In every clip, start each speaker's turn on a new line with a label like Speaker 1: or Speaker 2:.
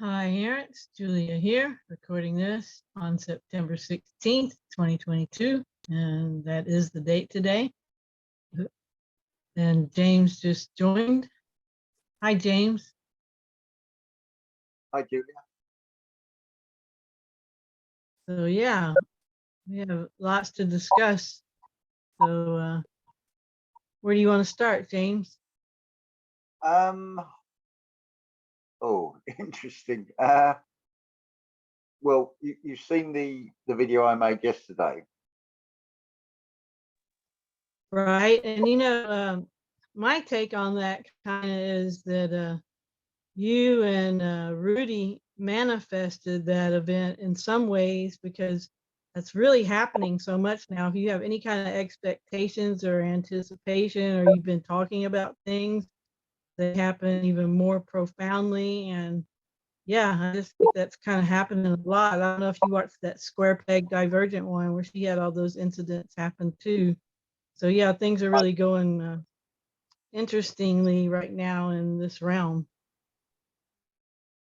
Speaker 1: Hi, Aaron's Julia here, recording this on September 16th, 2022, and that is the date today. And James just joined. Hi, James.
Speaker 2: Hi, Julia.
Speaker 1: So yeah, we have lots to discuss. So where do you want to start, James?
Speaker 2: Oh, interesting. Well, you've seen the video I made yesterday.
Speaker 1: Right, and my take on that kind of is that you and Rudy manifested that event in some ways because that's really happening so much now. If you have any kind of expectations or anticipation, or you've been talking about things, they happen even more profoundly. And yeah, I just think that's kind of happening a lot. I don't know if you watched that Square Peg Divergent one where she had all those incidents happen too. So yeah, things are really going interestingly right now in this realm.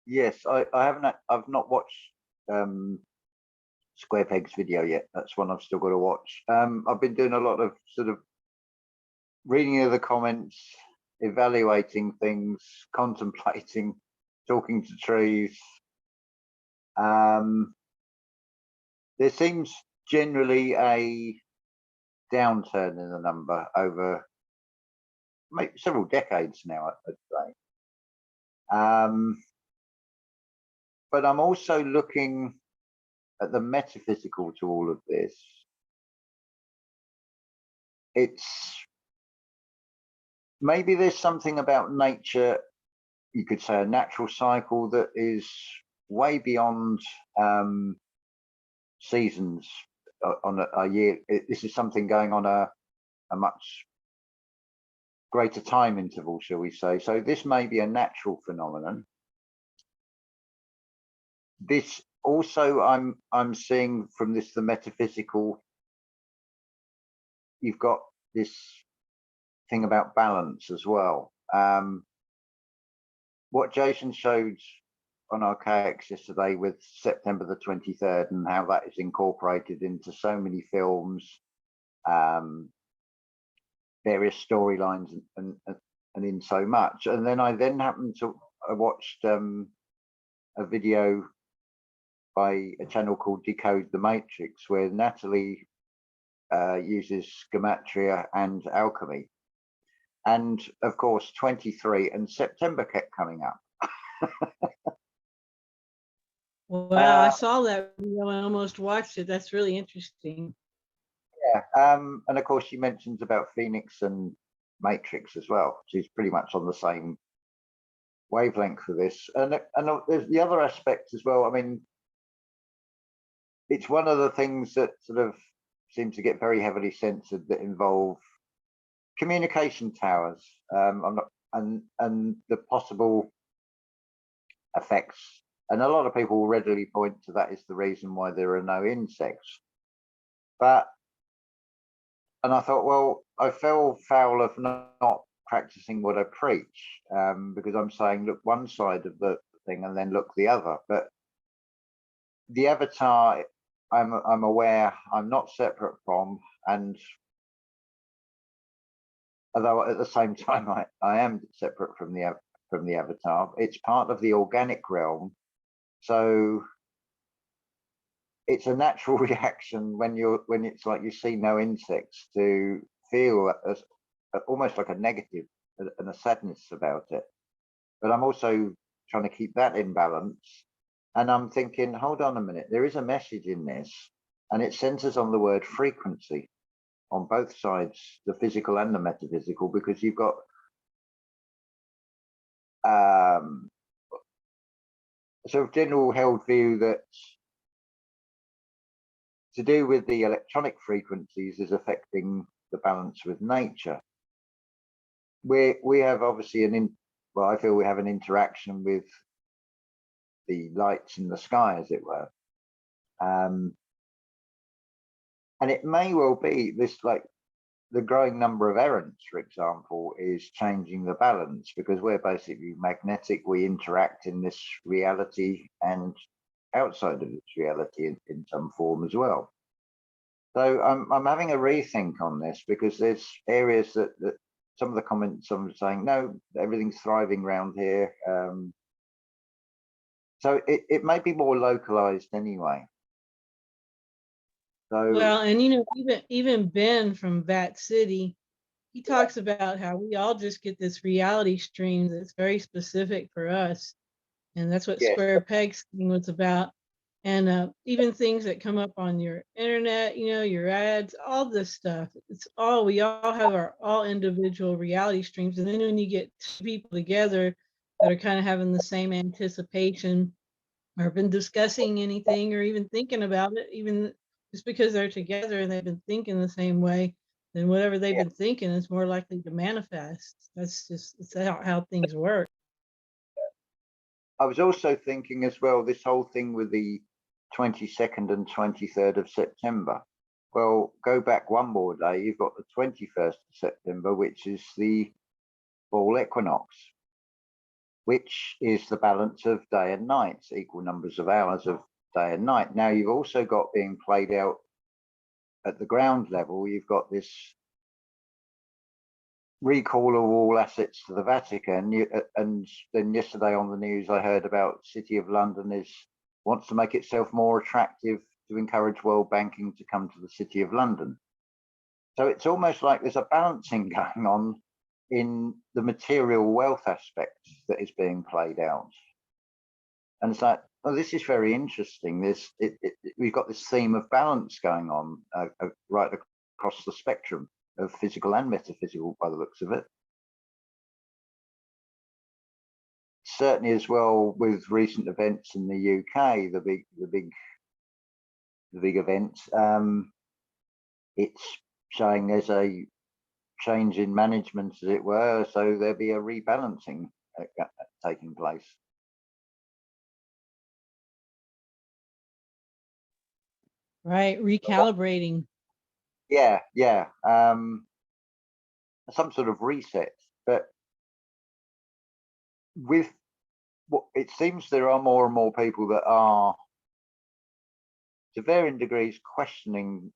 Speaker 2: Yes, I've not watched Square Peg's video yet. That's one I've still got to watch. I've been doing a lot of sort of reading of the comments, evaluating things, contemplating, talking to trees. There seems generally a downturn in the number over maybe several decades now, I'd say. But I'm also looking at the metaphysical to all of this. It's maybe there's something about nature, you could say a natural cycle that is way beyond seasons on a year. This is something going on a much greater time interval, shall we say. So this may be a natural phenomenon. This also, I'm seeing from this the metaphysical. You've got this thing about balance as well. What Jason showed on Archaics yesterday with September the 23rd and how that is incorporated into so many films, various storylines and in so much. And then I happened to I watched a video by a channel called Decode the Matrix, where Natalie uses gematria and alchemy. And of course, 23 and September kept coming up.
Speaker 1: Wow, I saw that video and almost watched it. That's really interesting.
Speaker 2: Yeah, and of course, she mentions about Phoenix and Matrix as well. She's pretty much on the same wavelength for this. And there's the other aspect as well. I mean, it's one of the things that sort of seems to get very heavily censored that involve communication towers. I'm not, and the possible effects. And a lot of people readily point to that as the reason why there are no insects. And I thought, well, I fell foul of not practicing what I preach, because I'm saying, look one side of the thing and then look the other. But the avatar, I'm aware I'm not separate from, and although at the same time I am separate from the avatar, it's part of the organic realm. So it's a natural reaction when it's like you see no insects to feel as almost like a negative and a sadness about it. But I'm also trying to keep that in balance. And I'm thinking, hold on a minute, there is a message in this, and it centers on the word frequency on both sides, the physical and the metaphysical, because you've got a sort of general held view that to do with the electronic frequencies is affecting the balance with nature. We have obviously well, I feel we have an interaction with the lights in the sky, as it were. And it may well be this, like the growing number of errants, for example, is changing the balance, because we're basically magnetic. We interact in this reality and outside of this reality in some form as well. So I'm having a rethink on this, because there's areas that some of the comments I'm saying, no, everything's thriving around here. So it may be more localized anyway. So,
Speaker 1: Well, and even Ben from Vat City, he talks about how we all just get this reality stream that's very specific for us, and that's what
Speaker 2: yes,
Speaker 1: Square Peg's thing was about. And even things that come up on your internet, your ads, all this stuff. We all have our all individual reality streams, and then when you get two people together that are kind of having the same anticipation, or been discussing anything, or even thinking about it, even just because they're together and they've been thinking the same way, then whatever they've been thinking is more likely to manifest. It's how things work.
Speaker 2: I was also thinking as well, this whole thing with the 22nd and 23rd of September. Well, go back one more day, you've got the 21st of September, which is the fall equinox, which is the balance of day and night, equal numbers of hours of day and night. Now, you've also got being played out at the ground level, you've got this recall of all assets to the Vatican. And then yesterday on the news, I heard about City of London wants to make itself more attractive to encourage world banking to come to the City of London. So it's almost like there's a balancing going on in the material wealth aspect that is being played out. And it's like, oh, this is very interesting. We've got this theme of balance going on right across the spectrum of physical and metaphysical by the looks of it. Certainly as well with recent events in the UK, the big events, it's showing there's a change in management, as it were, so there'll be a rebalancing taking place.
Speaker 1: Right, recalibrating.
Speaker 2: Yeah, some sort of reset. But with what it seems, there are more and more people that are, to varying degrees, questioning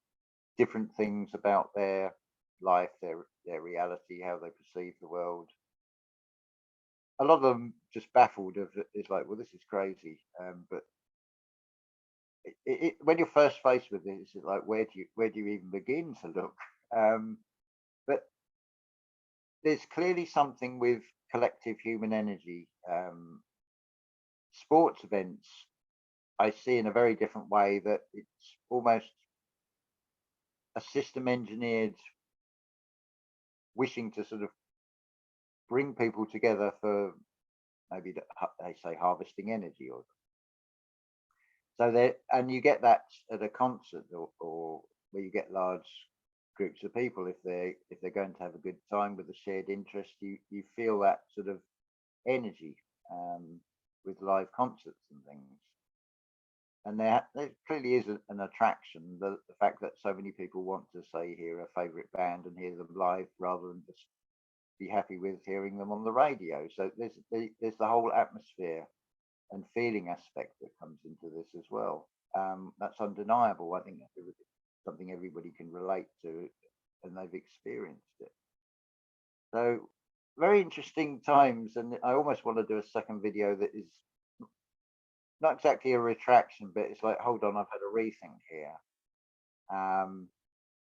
Speaker 2: different things about their life, their reality, how they perceive the world. A lot of them just baffled of it's like, well, this is crazy. But when you're first faced with it, it's like, where do you even begin to look? But there's clearly something with collective human energy. Sports events, I see in a very different way, that it's almost a system engineered wishing to sort of bring people together for maybe they say harvesting energy, or so there. And you get that at a concert, or where you get large groups of people. If they're going to have a good time with a shared interest, you feel that sort of energy with live concerts and things. And there clearly is an attraction, the fact that so many people want to say hear a favorite band and hear them live, rather than just be happy with hearing them on the radio. So there's the whole atmosphere and feeling aspect that comes into this as well. That's undeniable. I think that's something everybody can relate to, and they've experienced it. So very interesting times, and I almost want to do a second video that is not exactly a retraction, but it's like, hold on, I've had a rethink here.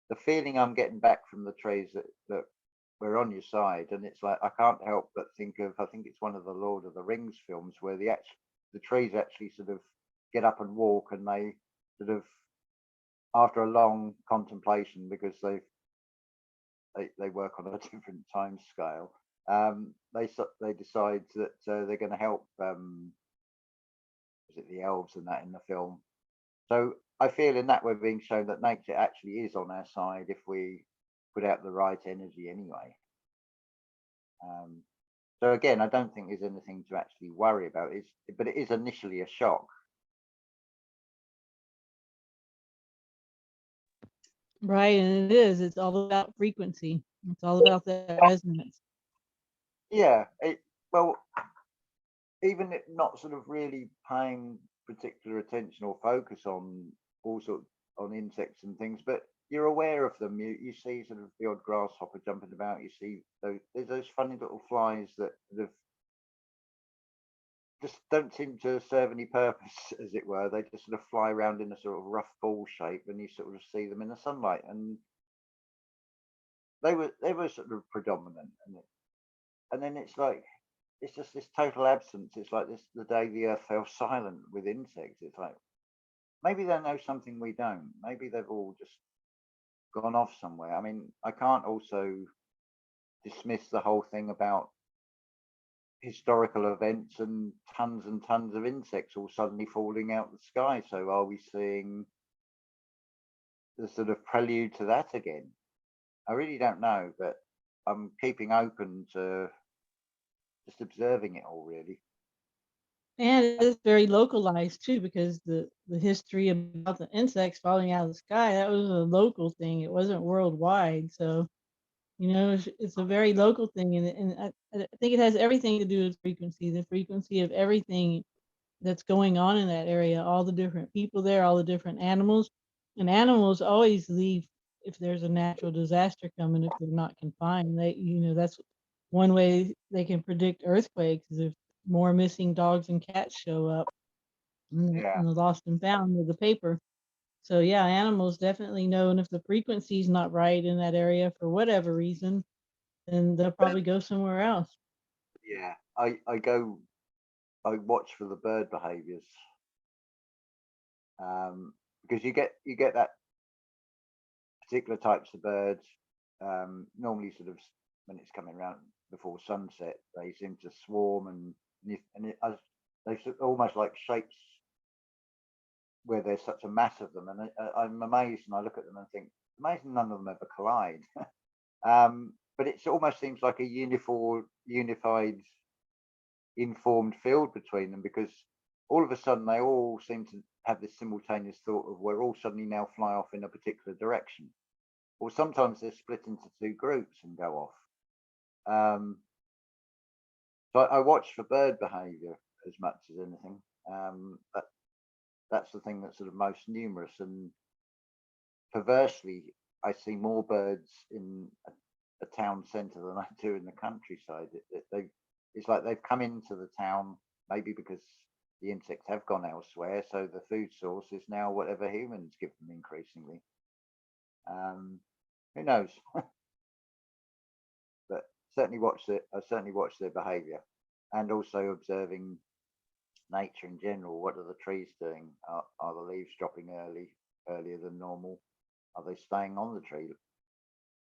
Speaker 2: The feeling I'm getting back from the trees that we're on your side, and it's like, I can't help but think of, I think it's one of the Lord of the Rings films, where the trees actually sort of get up and walk, and they sort of, after a long contemplation, because they work on a different time scale, they decide that they're going to help is it the elves and that in the film. So I feel in that we're being shown that nature actually is on our side if we put out the right energy anyway. So again, I don't think there's anything to actually worry about, but it is initially a shock.
Speaker 1: Right, and it is. It's all about frequency. It's all about that resonance.
Speaker 2: Yeah, well, even it not sort of really paying particular attention or focus on all sorts on insects and things, but you're aware of them. You see sort of the odd grasshopper jumping about. You see there's those funny little flies that sort of just don't seem to serve any purpose, as it were. They just sort of fly around in a sort of rough ball shape, and you sort of see them in the sunlight. And they were sort of predominant, and then it's like it's just this total absence. It's like this the day the earth fell silent with insects. It's like maybe they know something we don't. Maybe they've all just gone off somewhere. I mean, I can't also dismiss the whole thing about historical events and tons of insects all suddenly falling out the sky. So are we seeing the sort of prelude to that again? I really don't know, but I'm keeping open to just observing it all, really.
Speaker 1: And it is very localized too, because the history about the insects falling out of the sky, that was a local thing. It wasn't worldwide. So, it's a very local thing, and I think it has everything to do with frequency, the frequency of everything that's going on in that area, all the different people there, all the different animals. And animals always leave if there's a natural disaster coming, if they're not confined. That's one way they can predict earthquakes is if more missing dogs and cats show up
Speaker 2: Yeah,
Speaker 1: in the lost and found of the paper. So yeah, animals definitely know, and if the frequency's not right in that area for whatever reason, then they'll probably go somewhere else.
Speaker 2: yeah. I watch for the bird behaviours, because you get that particular types of birds. Normally, sort of when it's coming around before sunset, they seem to swarm they almost like shapes where there's such a mass of them, and I'm amazed, and I look at them and think, amazing none of them ever collide. But it almost seems like a unified, informed field between them, because all of a sudden they all seem to have this simultaneous thought of we're all suddenly now fly off in a particular direction, or sometimes they're split into two groups and go off. So I watch for bird behaviour as much as anything. That's the thing that's sort of most numerous, and perversely, I see more birds in a town centre than I do in the countryside. It's like they've come into the town, maybe because the insects have gone elsewhere, so the food source is now whatever humans give them increasingly. Um, who knows? But I certainly watch their behaviour, and also observing nature in general. What are the trees doing? Are the leaves dropping earlier than normal? Are they staying on the tree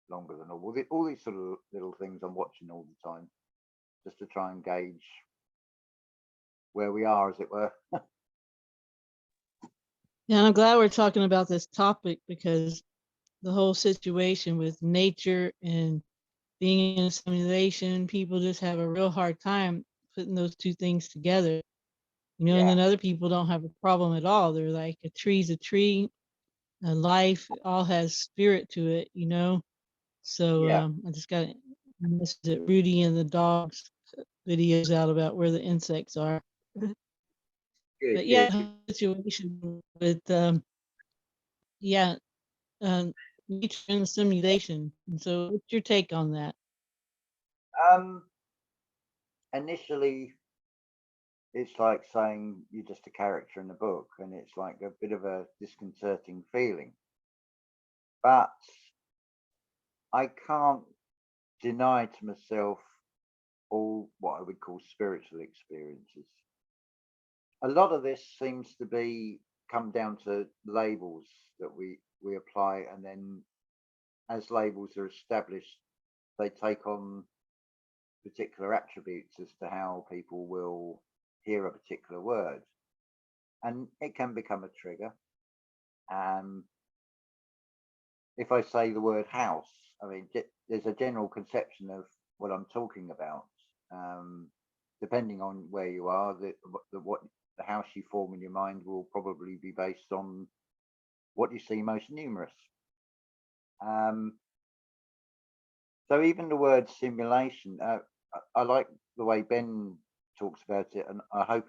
Speaker 2: longer than normal? All these sort of little things I'm watching all the time, just to try and gauge where we are, as it were.
Speaker 1: Yeah, and I'm glad we're talking about this topic because the whole situation with nature and being in a simulation, people just have a real hard time putting those two things together. And
Speaker 2: Yeah,
Speaker 1: then other people don't have a problem at all. They're like, a tree's a tree, a life, it all has spirit to it. So
Speaker 2: yeah,
Speaker 1: I just got that Rudy and the dogs videos out about where the insects are.
Speaker 2: good,
Speaker 1: But yeah,
Speaker 2: good.
Speaker 1: the situation with yeah, nature and simulation. And so, what's your take on that?
Speaker 2: Um, Initially, it's like saying you're just a character in a book, and it's like a bit of a disconcerting feeling. But I can't deny to myself all what I would call spiritual experiences. A lot of this seems to be come down to labels that we apply, and then as labels are established, they take on particular attributes as to how people will hear a particular word, and it can become a trigger. And if I say the word house, I mean, there's a general conception of what I'm talking about. Um, Depending on where you are, what the house you form in your mind will probably be based on what you see most numerous. Um, so even the word simulation, I like the way Ben talks about it, and I hope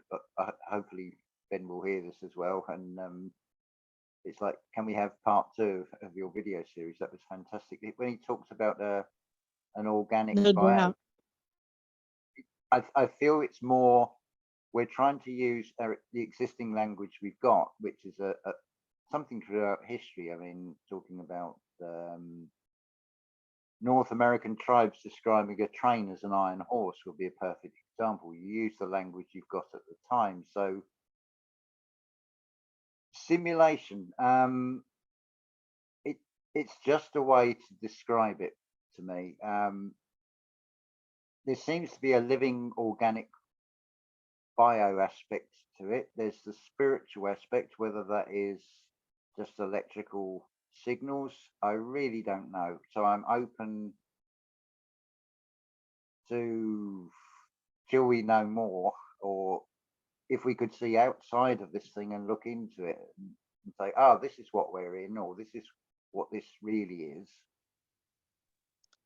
Speaker 2: hopefully Ben will hear this as well. And it's like, can we have part 2 of your video series? That was fantastic. When he talks about an organic
Speaker 1: No
Speaker 2: bio,
Speaker 1: doubt.
Speaker 2: I feel it's more, we're trying to use the existing language we've got, which is something throughout history. I mean, talking about North American tribes describing a train as an iron horse would be a perfect example. You use the language you've got at the time. So simulation, it's just a way to describe it to me. There seems to be a living organic bio aspect to it. There's the spiritual aspect, whether that is just electrical signals, I really don't know. So I'm open to, till we know more, or if we could see outside of this thing and look into it and say, oh, this is what we're in, or this is what this really is.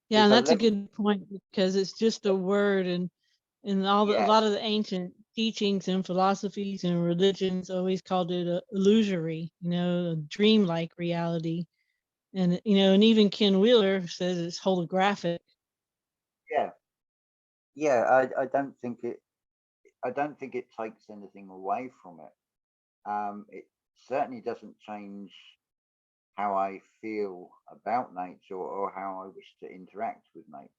Speaker 1: Yeah,
Speaker 2: There's
Speaker 1: and
Speaker 2: a
Speaker 1: that's a
Speaker 2: level,
Speaker 1: good point because it's just a word, and a
Speaker 2: yeah,
Speaker 1: lot of the ancient teachings and philosophies and religions always called it a illusory, a dreamlike reality. And and even Ken Wheeler says it's holographic.
Speaker 2: yeah, yeah. I don't think it takes anything away from it. It certainly doesn't change how I feel about nature, or how I wish to interact with nature.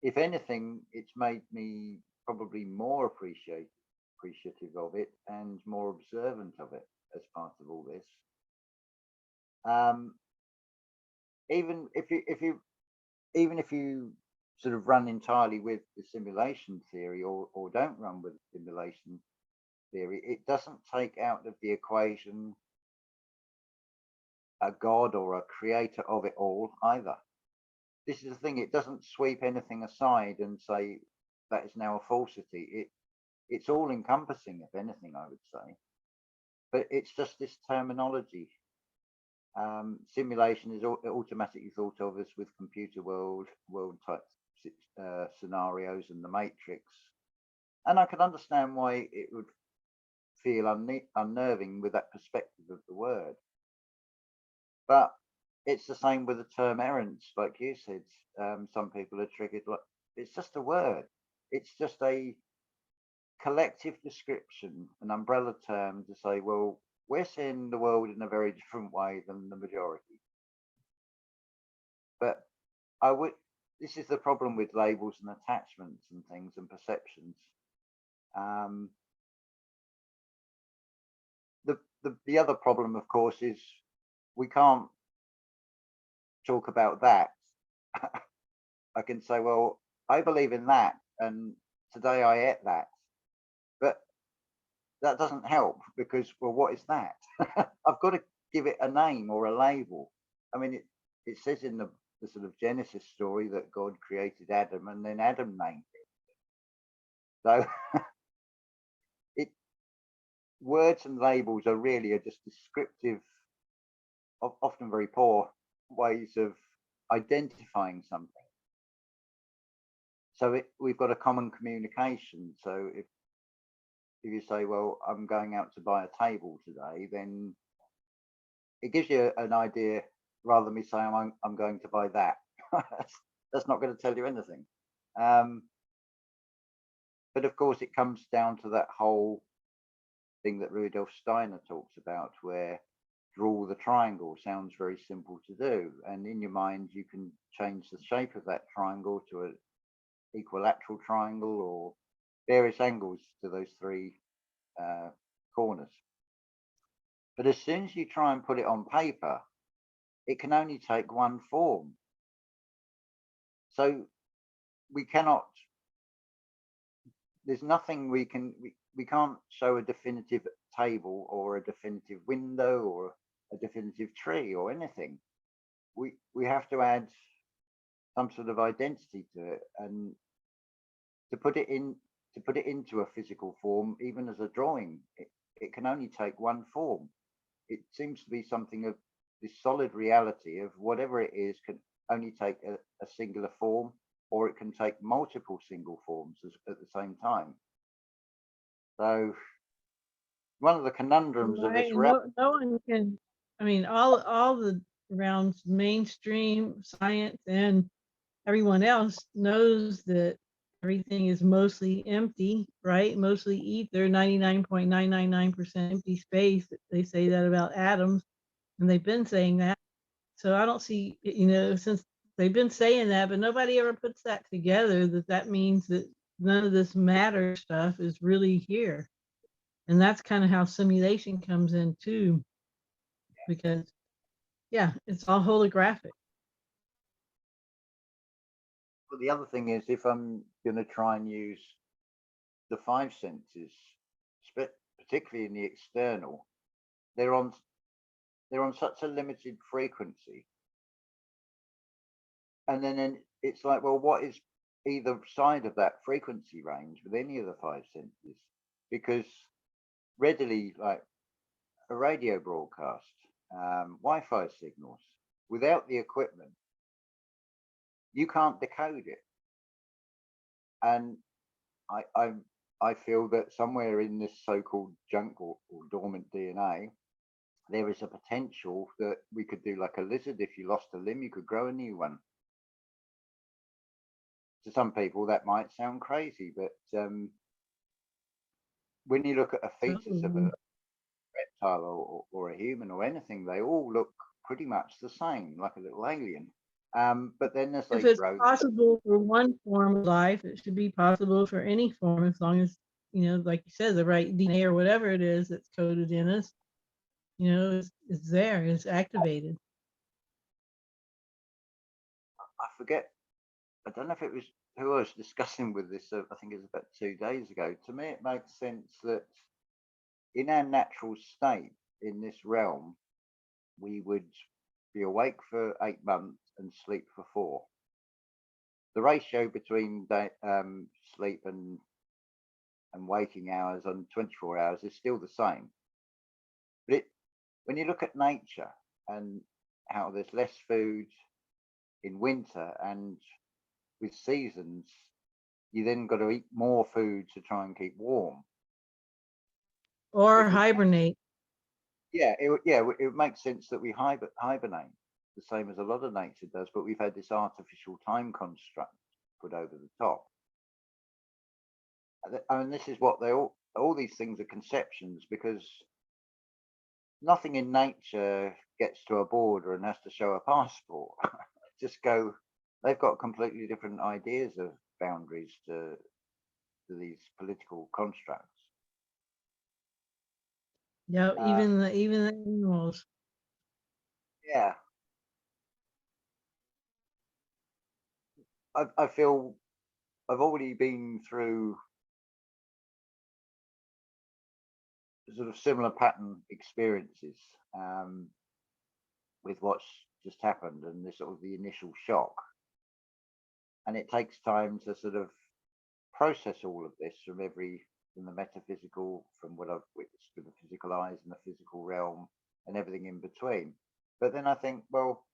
Speaker 2: If anything, it's made me probably more appreciative of it and more observant of it as part of all this. Um, even if you sort of run entirely with the simulation theory, or don't run with simulation theory, it doesn't take out of the equation a god or a creator of it all either. This is the thing, it doesn't sweep anything aside and say that is now a falsity. It's all encompassing, if anything, I would say. But it's just this terminology. Simulation is automatically thought of as with computer world type scenarios and the matrix. And I can understand why it would feel unnerving with that perspective of the word. But it's the same with the term errance, like you said. Some people are triggered. Like, it's just a word. It's just a collective description, an umbrella term to say, well, we're seeing the world in a very different way than the majority. But I would. This is the problem with labels and attachments and things and perceptions. Um, the other problem, of course, is we can't talk about that. I can say, well, I believe in that, and today I ate that, but that doesn't help because, well, what is that? I've got to give it a name or a label. I mean, it says in the sort of Genesis story that God created Adam, and then Adam named it. So it words and labels are really just descriptive, often very poor ways of identifying something. So we've got a common communication. So if you say, well, I'm going out to buy a table today, then it gives you an idea rather than me saying I'm going to buy that. That's not going to tell you anything. But of course, it comes down to that whole thing that Rudolf Steiner talks about, where draw the triangle sounds very simple to do. And in your mind, you can change the shape of that triangle to an equilateral triangle or various angles to those three corners. But as soon as you try and put it on paper, it can only take one form. So we cannot, there's nothing we can't show a definitive table or a definitive window or a definitive tree or anything. We have to add some sort of identity to it, and to put it into a physical form, even as a drawing, it can only take one form. It seems to be something of this solid reality of whatever it is can only take a singular form, or it can take multiple single forms at the same time. So one of the conundrums of
Speaker 1: Right,
Speaker 2: this
Speaker 1: and
Speaker 2: realm.
Speaker 1: no one can, I mean, all the around mainstream science and everyone else knows that everything is mostly empty, right? Mostly ether, 99.999% empty space. They say that about atoms, and they've been saying that. So I don't see, since they've been saying that, but nobody ever puts that together, that means that none of this matter stuff is really here. And that's kind of how simulation comes in too, because yeah, it's all holographic.
Speaker 2: But the other thing is, if I'm going to try and use the five senses, particularly in the external, they're on such a limited frequency, and then it's like, well, what is either side of that frequency range with any of the five senses? Because readily, like a radio broadcast, Wi-Fi signals, without the equipment, you can't decode it. And I feel that somewhere in this so-called junk or dormant DNA, there is a potential that we could do like a lizard. If you lost a limb, you could grow a new one. To some people, that might sound crazy, but when you look at a fetus of a reptile or a human or anything, they all look pretty much the same, like a little alien. But then as
Speaker 1: If
Speaker 2: they
Speaker 1: it's
Speaker 2: grow,
Speaker 1: possible for one form of life, it should be possible for any form, as long as, like you said, the right DNA or whatever it is that's coded in us, is there, is activated.
Speaker 2: I forget, I don't know if it was who I was discussing with this, I think it was about 2 days ago. To me, it makes sense that in our natural state in this realm, we would be awake for 8 months and sleep for 4. The ratio between sleep and waking hours on 24 hours is still the same. But when you look at nature and how there's less food in winter and with seasons, you then got to eat more food to try and keep warm.
Speaker 1: Or hibernate.
Speaker 2: Yeah, it makes sense that we hibernate, the same as a lot of nature does, but we've had this artificial time construct put over the top. I mean, this is what all these things are conceptions, because nothing in nature gets to a border and has to show a passport. Just go, they've got completely different ideas of boundaries to these political constructs.
Speaker 1: Yeah, even the animals.
Speaker 2: Yeah. I feel I've already been through sort of similar pattern experiences with what's just happened and this sort of the initial shock. And it takes time to sort of process all of this from the metaphysical, from what I've witnessed with the physical eyes and the physical realm and everything in between. But then I think, well,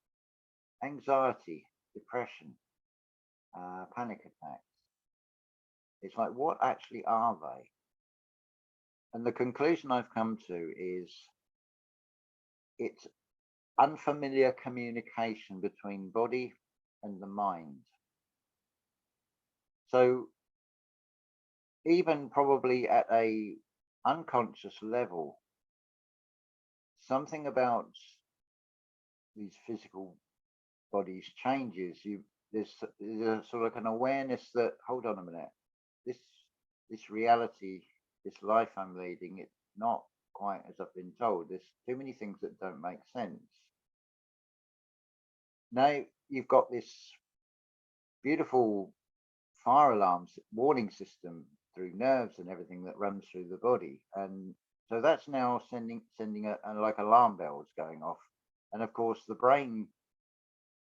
Speaker 2: anxiety, depression, panic attacks, it's like, what actually are they? And the conclusion I've come to is it's unfamiliar communication between body and the mind. So even probably at a unconscious level, something about these physical bodies changes. There's a sort of an awareness that, hold on a minute, this reality, this life I'm leading, it's not quite as I've been told. There's too many things that don't make sense. Now you've got this beautiful fire alarm warning system through nerves and everything that runs through the body, and so that's now sending like alarm bells going off. And of course the brain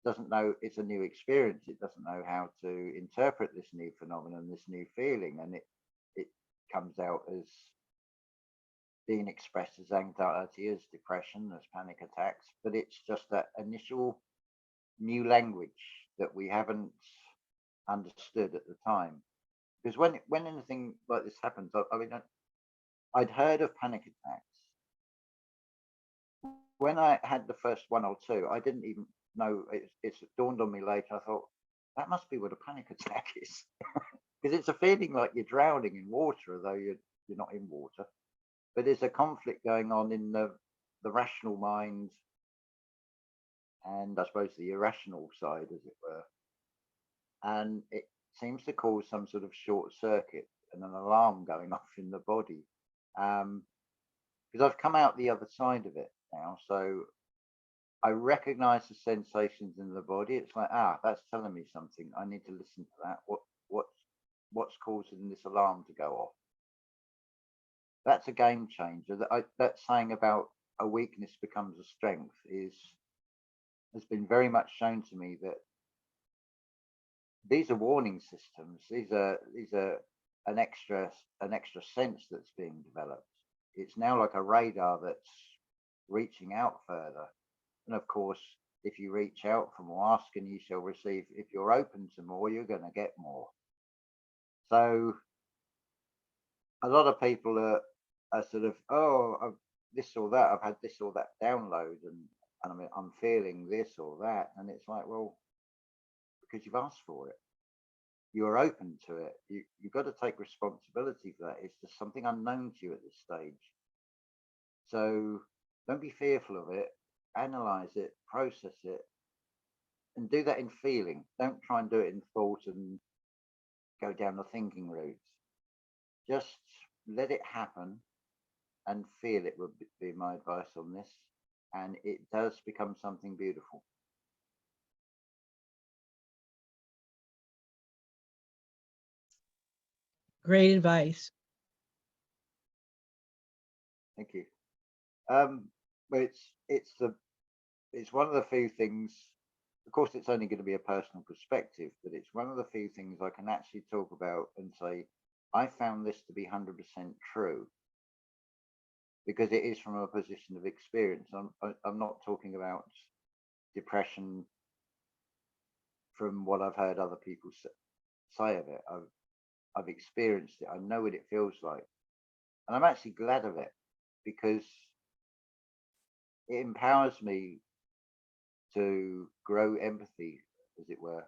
Speaker 2: doesn't know it's a new experience. It doesn't know how to interpret this new phenomenon, this new feeling, and it comes out as being expressed as anxiety, as depression, as panic attacks, but it's just that initial new language that we haven't understood at the time. Because when anything like this happens, I mean, I'd heard of panic attacks. When I had the first one or two, I didn't even know. It's dawned on me later. I thought that must be what a panic attack is, because it's a feeling like you're drowning in water, although you're not in water. But there's a conflict going on in the rational mind and I suppose the irrational side, as it were, and it seems to cause some sort of short circuit and an alarm going off in the body. Because I've come out the other side of it now, so I recognize the sensations in the body. It's like, that's telling me something. I need to listen to that. What's causing this alarm to go off? That's a game changer. That saying about a weakness becomes a strength has been very much shown to me that these are warning systems. These are an extra sense that's being developed. It's now like a radar that's reaching out further. And of course, if you reach out for more, ask and you shall receive. If you're open to more, you're going to get more. So a lot of people are sort of, this or that. I've had this or that download, and I mean, I'm feeling this or that, and it's like, well, because you've asked for it, you're open to it. You've got to take responsibility for that. It's just something unknown to you at this stage. So don't be fearful of it. Analyze it, process it, and do that in feeling. Don't try and do it in thought and go down the thinking route. Just let it happen and feel it would be my advice on this. And it does become something beautiful.
Speaker 1: Great advice.
Speaker 2: Thank you. But it's one of the few things. Of course, it's only going to be a personal perspective, but it's one of the few things I can actually talk about and say, I found this to be 100% true, because it is from a position of experience. I'm not talking about depression from what I've heard other people say of it. I've experienced it. I know what it feels like, and I'm actually glad of it, because it empowers me to grow empathy, as it were.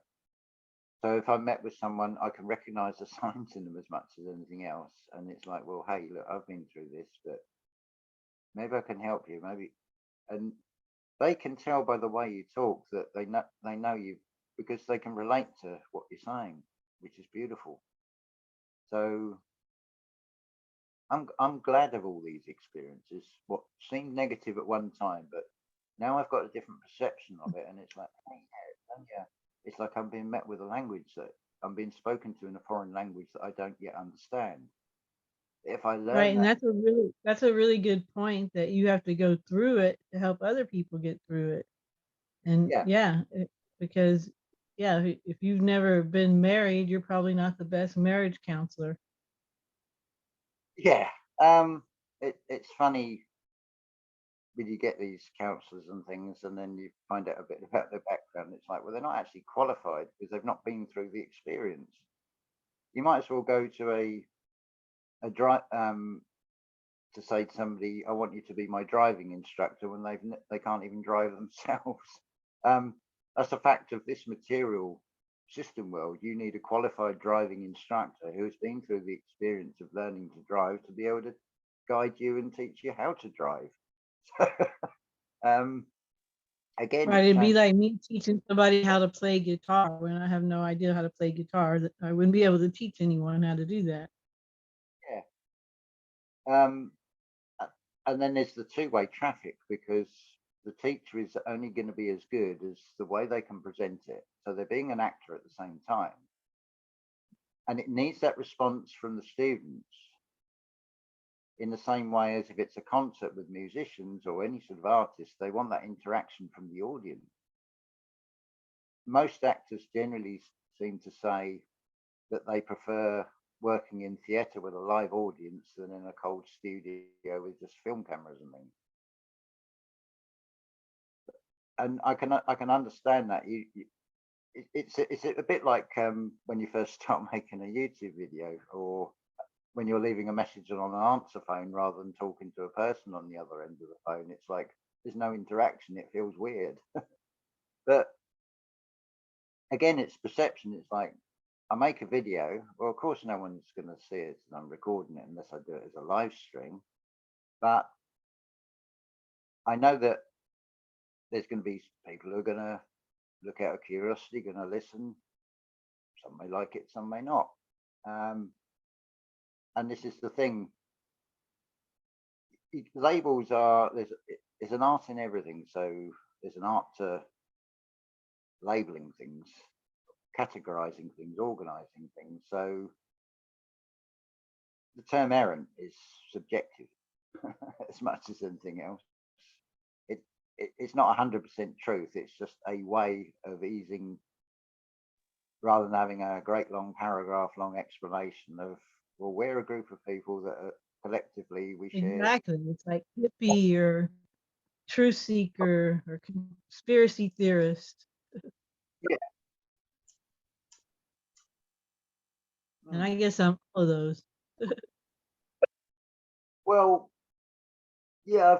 Speaker 2: So if I'm met with someone, I can recognize the signs in them as much as anything else. And it's like, well, hey, look, I've been through this, but maybe I can help you. Maybe, and they can tell by the way you talk that they know you, because they can relate to what you're saying, which is beautiful. So I'm glad of all these experiences. What seemed negative at one time, but now I've got a different perception of it, and it's like, hey, yeah, it's like I'm being met with a language that I'm being spoken to in a foreign language that I don't yet understand. If I
Speaker 1: Right,
Speaker 2: learn
Speaker 1: and
Speaker 2: that,
Speaker 1: that's a really good point, that you have to go through it to help other people get through it. And
Speaker 2: yeah,
Speaker 1: because if you've never been married, you're probably not the best marriage counselor.
Speaker 2: yeah. It's funny when you get these counselors and things, and then you find out a bit about their background. It's like, well, they're not actually qualified because they've not been through the experience. You might as well go to a drive to say to somebody, I want you to be my driving instructor, when they can't even drive themselves. That's a fact of this material system world. You need a qualified driving instructor who has been through the experience of learning to drive to be able to guide you and teach you how to drive. Again,
Speaker 1: Right,
Speaker 2: it's
Speaker 1: it'd be
Speaker 2: shame.
Speaker 1: like me teaching somebody how to play guitar when I have no idea how to play guitar. That I wouldn't be able to teach anyone how to do that.
Speaker 2: Yeah. And then there's the two-way traffic, because the teacher is only going to be as good as the way they can present it. So they're being an actor at the same time. And it needs that response from the students, in the same way as if it's a concert with musicians or any sort of artist, they want that interaction from the audience. Most actors generally seem to say that they prefer working in theatre with a live audience than in a cold studio with just film cameras and things. And I can understand that. It's a bit like when you first start making a YouTube video, or when you're leaving a message on an answer phone rather than talking to a person on the other end of the phone. It's like there's no interaction. It feels weird. But again, it's perception. It's like I make a video. Well, of course, no one's going to see it, and I'm recording it unless I do it as a live stream. But I know that there's going to be people who are going to look out of curiosity, going to listen. Some may like it, some may not. And this is the thing. Labels are, there's an art in everything. So there's an art to labeling things, categorizing things, organizing things. So the term errant is subjective as much as anything else. It's not 100% truth. It's just a way of easing, rather than having a great long paragraph long explanation of, well, we're a group of people that are collectively we share.
Speaker 1: Exactly. It's like hippie or truth seeker or conspiracy theorist.
Speaker 2: Yeah.
Speaker 1: And I guess I'm all of those.
Speaker 2: Well, yeah,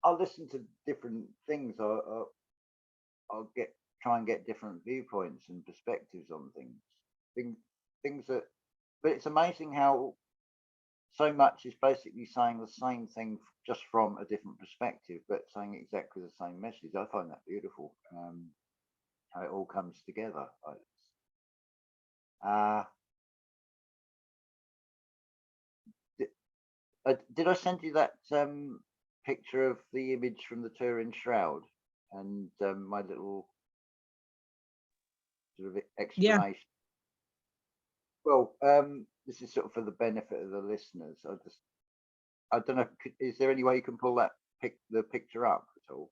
Speaker 2: I'll listen to different things. I'll try and get different viewpoints and perspectives on things that. But it's amazing how so much is basically saying the same thing just from a different perspective, but saying exactly the same message. I find that beautiful. How it all comes together. Did I send you that picture of the image from the Turin Shroud and my little sort of explanation?
Speaker 1: Yeah.
Speaker 2: Well, this is sort of for the benefit of the listeners. I don't know. Is there any way you can pull the picture up at all?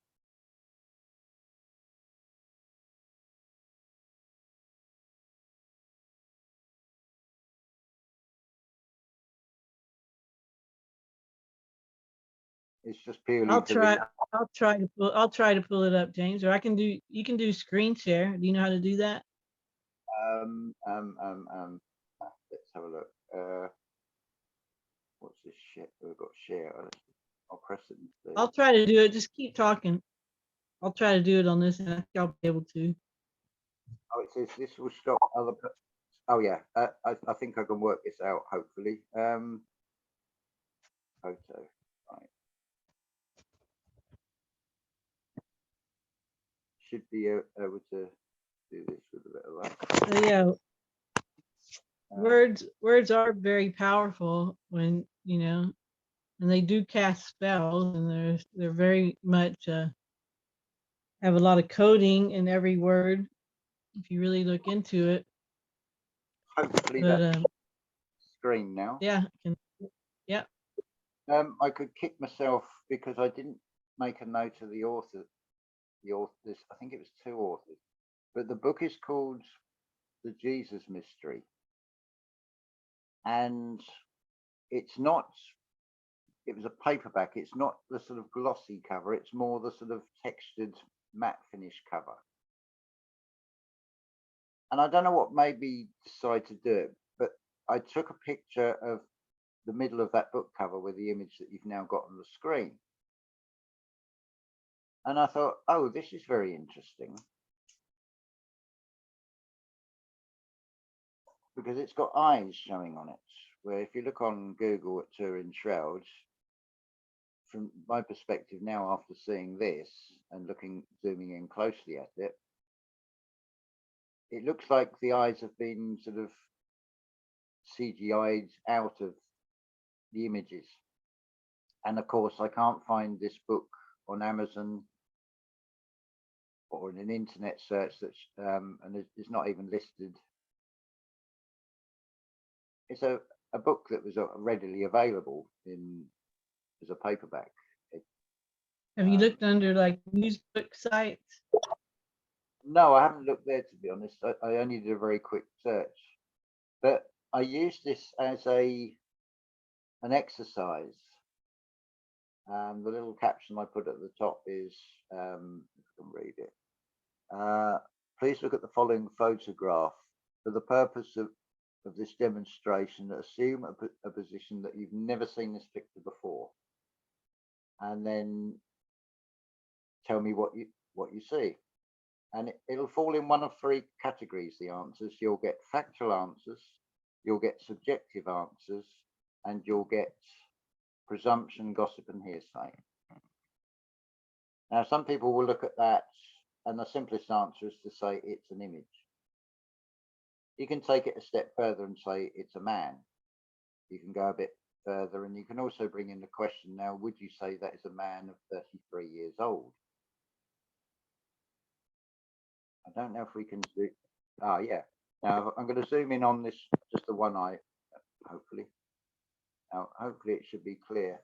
Speaker 2: It's just purely.
Speaker 1: I'll try to pull it up, James, or you can do screen share. Do you know how to do that?
Speaker 2: Let's have a look. What's this shit? We've got share. I'll press it.
Speaker 1: I'll try to do it. Just keep talking. I'll try to do it on this, and I think I'll be able to.
Speaker 2: Oh, it says this will stop other. Oh yeah, I think I can work this out. Hopefully. Photo. Right. Should be able to do this with a bit of luck.
Speaker 1: So yeah, words are very powerful when and they do cast spells, and they're very much have a lot of coding in every word if you really look into it.
Speaker 2: Hopefully
Speaker 1: But,
Speaker 2: that's screen now.
Speaker 1: Yeah.
Speaker 2: I could kick myself because I didn't make a note of the author. The authors, I think it was 2 authors, but the book is called The Jesus Mystery, and it's not. It was a paperback. It's not the sort of glossy cover. It's more the sort of textured matte finish cover. And I don't know what made me decide to do it, but I took a picture of the middle of that book cover with the image that you've now got on the screen. And I thought, oh, this is very interesting. Because it's got eyes showing on it, where if you look on Google at Turin Shrouds, from my perspective now, after seeing this and zooming in closely at it, it looks like the eyes have been sort of CGI'd out of the images. And of course, I can't find this book on Amazon or in an internet search and it's not even listed. It's a book that was readily available as a paperback.
Speaker 1: Have you looked under like news book sites?
Speaker 2: No, I haven't looked there, to be honest. I only did a very quick search. But I use this as an exercise. The little caption I put at the top is, you can read it. Please look at the following photograph. For the purpose of this demonstration, assume a position that you've never seen this picture before, and then tell me what you see. And it'll fall in one of three categories, the answers. You'll get factual answers, you'll get subjective answers, and you'll get presumption, gossip, and hearsay. Now, some people will look at that, and the simplest answer is to say it's an image. You can take it a step further and say it's a man. You can go a bit further, and you can also bring in the question, now, would you say that is a man of 33 years old? I don't know if we can do. Yeah. Now I'm going to zoom in on this, just the one eye, hopefully. Now, hopefully it should be clear.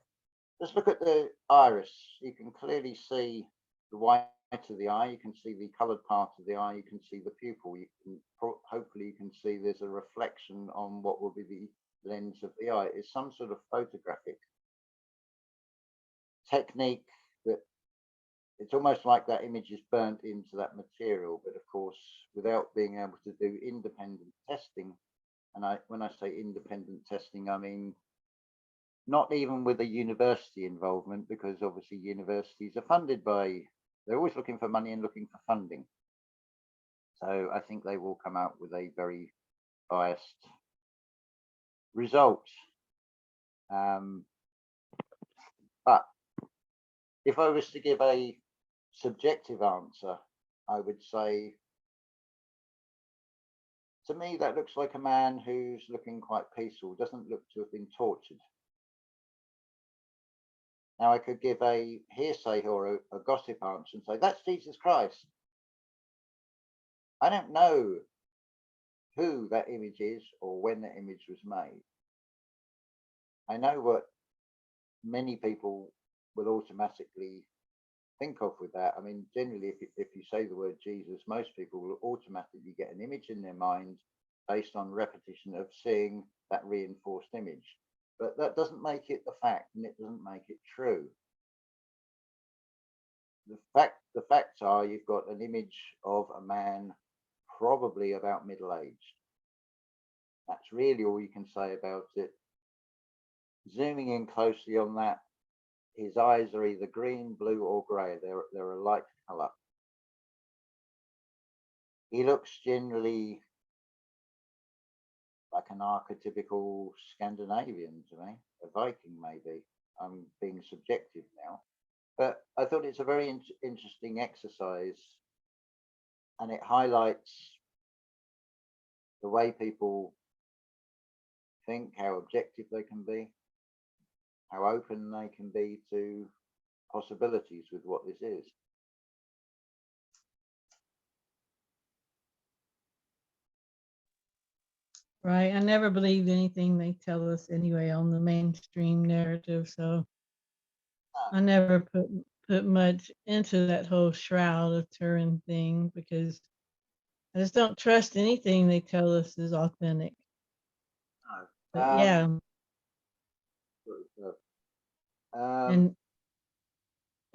Speaker 2: Just look at the iris. You can clearly see the white of the eye. You can see the coloured part of the eye. You can see the pupil. You can hopefully you can see there's a reflection on what will be the lens of the eye. It's some sort of photographic technique that it's almost like that image is burnt into that material, but of course, without being able to do independent testing, and when I say independent testing, I mean not even with a university involvement, because obviously universities are funded by, they're always looking for money and looking for funding. So I think they will come out with a very biased result. But if I was to give a subjective answer, I would say, to me, that looks like a man who's looking quite peaceful, doesn't look to have been tortured. Now, I could give a hearsay or a gossip answer and say, that's Jesus Christ. I don't know who that image is or when that image was made. I know what many people will automatically think of with that. I mean, generally, if you say the word Jesus, most people will automatically get an image in their mind based on repetition of seeing that reinforced image. But that doesn't make it the fact, and it doesn't make it true. The facts are you've got an image of a man probably about middle-aged. That's really all you can say about it. Zooming in closely on that, his eyes are either green, blue, or grey. They're a light colour. He looks generally like an archetypical Scandinavian to me, a Viking maybe. I'm being subjective now. But I thought it's a very interesting exercise, and it highlights the way people think, how objective they can be, how open they can be to possibilities with what this is.
Speaker 1: Right. I never believed anything they tell us anyway on the mainstream narrative, so I never put much into that whole Shroud of Turin thing, because I just don't trust anything they tell us is authentic. But yeah.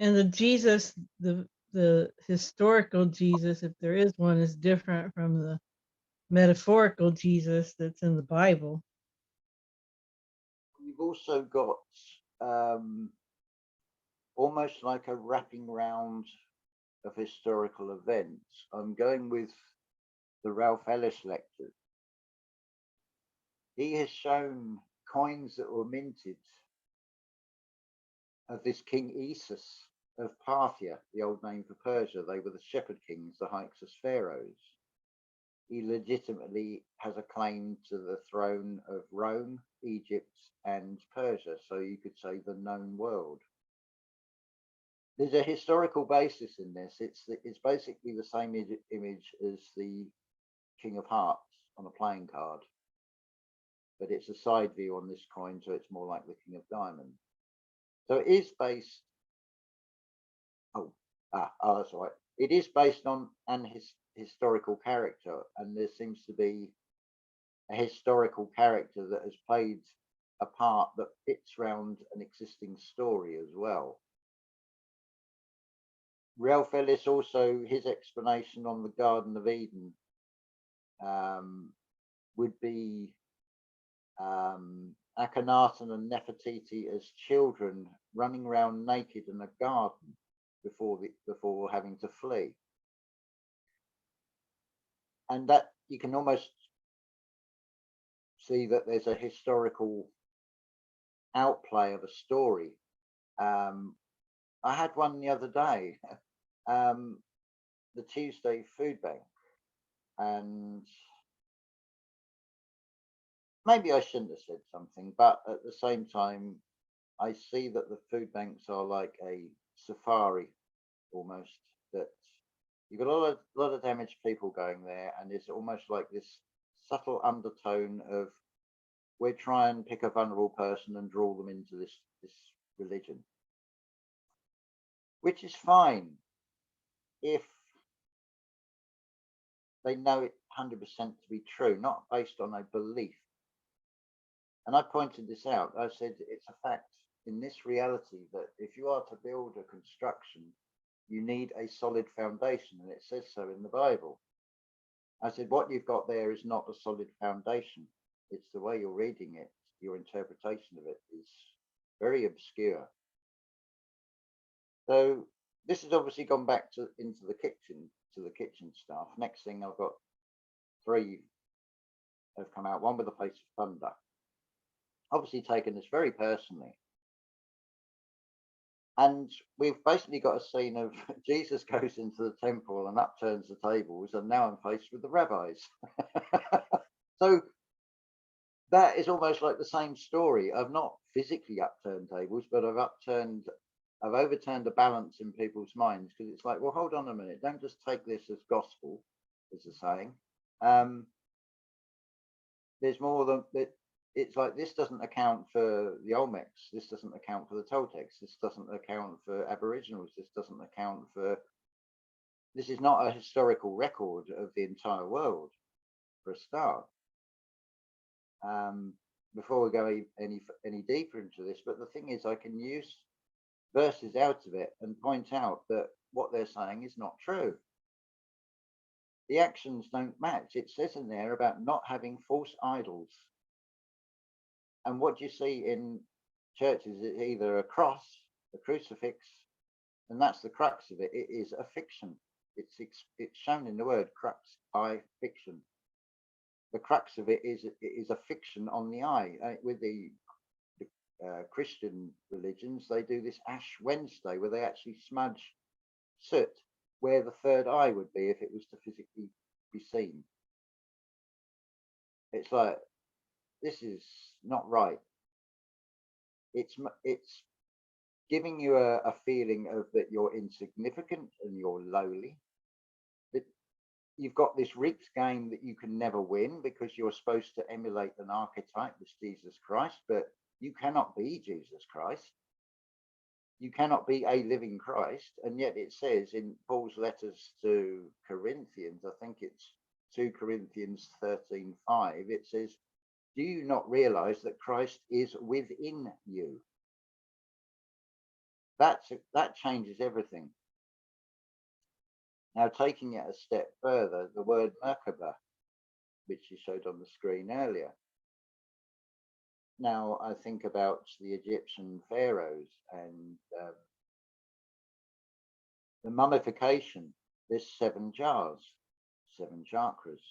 Speaker 1: And the Jesus, the historical Jesus, if there is one, is different from the metaphorical Jesus that's in the Bible.
Speaker 2: You've also got almost like a wrapping round of historical events. I'm going with the Ralph Ellis lectures. He has shown coins that were minted of this King Esus of Parthia, the old name for Persia. They were the shepherd kings, the Hyksos pharaohs. He legitimately has a claim to the throne of Rome, Egypt, and Persia. So you could say the known world. There's a historical basis in this. It's basically the same image as the King of Hearts on a playing card, but it's a side view on this coin, so it's more like the King of Diamonds. So it is based. That's right. It is based on an historical character, and there seems to be a historical character that has played a part that fits around an existing story as well. Ralph Ellis also, his explanation on the Garden of Eden would be Akhenaten and Nefertiti as children running around naked in a garden before having to flee. And that you can almost see that there's a historical outplay of a story. I had one the other day, the Tuesday food bank, and maybe I shouldn't have said something, but at the same time, I see that the food banks are like a safari almost, that you've got a lot of damaged people going there, and it's almost like this subtle undertone of we're trying to pick a vulnerable person and draw them into this religion, which is fine if they know it 100% to be true, not based on a belief. And I pointed this out. I said it's a fact in this reality that if you are to build a construction, you need a solid foundation, and it says so in the Bible. I said what you've got there is not a solid foundation. It's the way you're reading it. Your interpretation of it is very obscure. So this has obviously gone back into the kitchen stuff. Next thing, I've got 3 have come out. One with a face of thunder. Obviously taken this very personally. And we've basically got a scene of Jesus goes into the temple and upturns the tables, and now I'm faced with the rabbis. So that is almost like the same story. I've not physically upturned tables, but I've overturned the balance in people's minds, because it's like, well, hold on a minute, don't just take this as gospel, as a saying. There's more than that. It's like, this doesn't account for the Olmecs, this doesn't account for the Toltecs, this doesn't account for Aboriginals, this doesn't account for, this is not a historical record of the entire world, for a start. Before we go any deeper into this, but the thing is, I can use verses out of it and point out that what they're saying is not true. The actions don't match. It says in there about not having false idols. And what you see in churches is either a cross, a crucifix, and that's the crux of it. It is a fiction. It's shown in the word crux, I, fiction. The crux of it is a fiction on the eye. With the Christian religions, they do this Ash Wednesday where they actually smudge soot where the third eye would be if it was to physically be seen. It's like, this is not right. It's giving you a feeling of that you're insignificant and you're lowly. That you've got this rigged game that you can never win because you're supposed to emulate an archetype, this Jesus Christ, but you cannot be Jesus Christ. You cannot be a living Christ. And yet it says in Paul's letters to Corinthians, I think it's 2 Corinthians 13:5, it says, do you not realize that Christ is within you? That changes everything. Now, taking it a step further, the word Merkaba, which you showed on the screen earlier. Now, I think about the Egyptian pharaohs and the mummification. There's 7 jars, 7 chakras.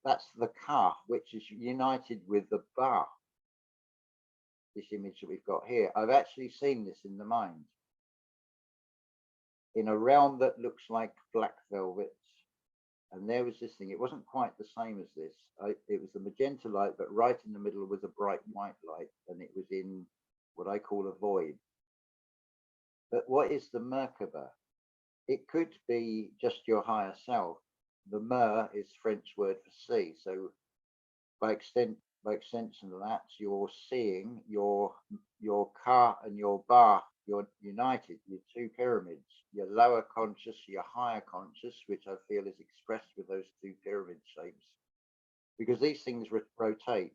Speaker 2: That's the Ka, which is united with the Ba. This image that we've got here. I've actually seen this in the mind. In a realm that looks like black velvet. And there was this thing. It wasn't quite the same as this. It was the magenta light, but right in the middle was a bright white light. And it was in what I call a void. But what is the Merkaba? It could be just your higher self. The mer is French word for sea. So by extension of that, you're seeing your Ka and your Ba, you're united, your 2 pyramids, your lower conscious, your higher conscious, which I feel is expressed with those 2 pyramid shapes. because these things rotate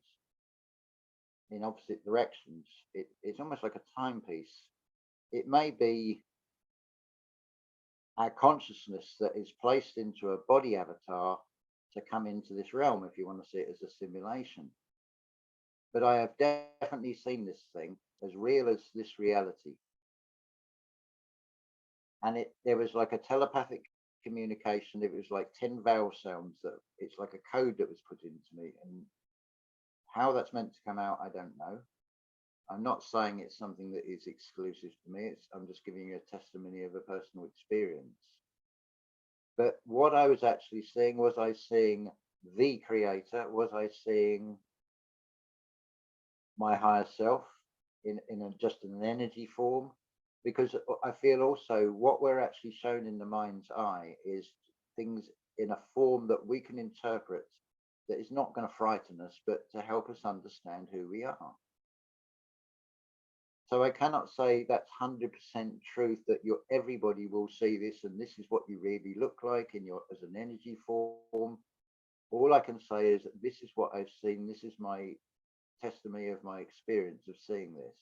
Speaker 2: in opposite directions. It's almost like a timepiece. It may be our consciousness that is placed into a body avatar to come into this realm, if you want to see it as a simulation. But I have definitely seen this thing as real as this reality. And there was like a telepathic communication. It was like 10 vowel sounds that it's like a code that was put into me. And how that's meant to come out, I don't know. I'm not saying it's something that is exclusive to me. I'm just giving you a testimony of a personal experience. But what I was actually seeing, was I seeing the creator? Was I seeing my higher self in just an energy form? Because I feel also what we're actually shown in the mind's eye is things in a form that we can interpret, that is not going to frighten us, but to help us understand who we are. So I cannot say that's 100% truth that everybody will see this and this is what you really look like as an energy form. All I can say is that this is what I've seen. This is my testimony of my experience of seeing this.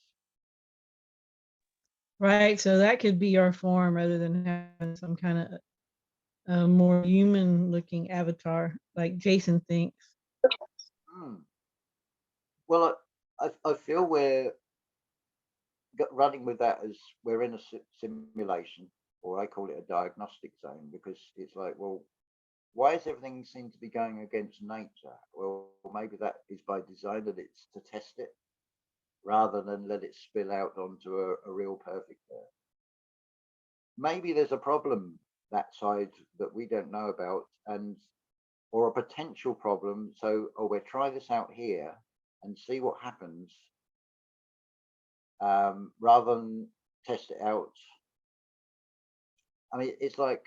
Speaker 1: Right. So that could be our form rather than having some kind of more human looking avatar like Jason thinks.
Speaker 2: Well, I feel we're running with that as we're in a simulation, or I call it a diagnostic zone, because it's like, well, why does everything seem to be going against nature? Well, maybe that is by design, that it's to test it rather than let it spill out onto a real perfect earth. Maybe there's a problem that side that we don't know about, or a potential problem. So, we'll try this out here and see what happens, rather than test it out. I mean, it's like,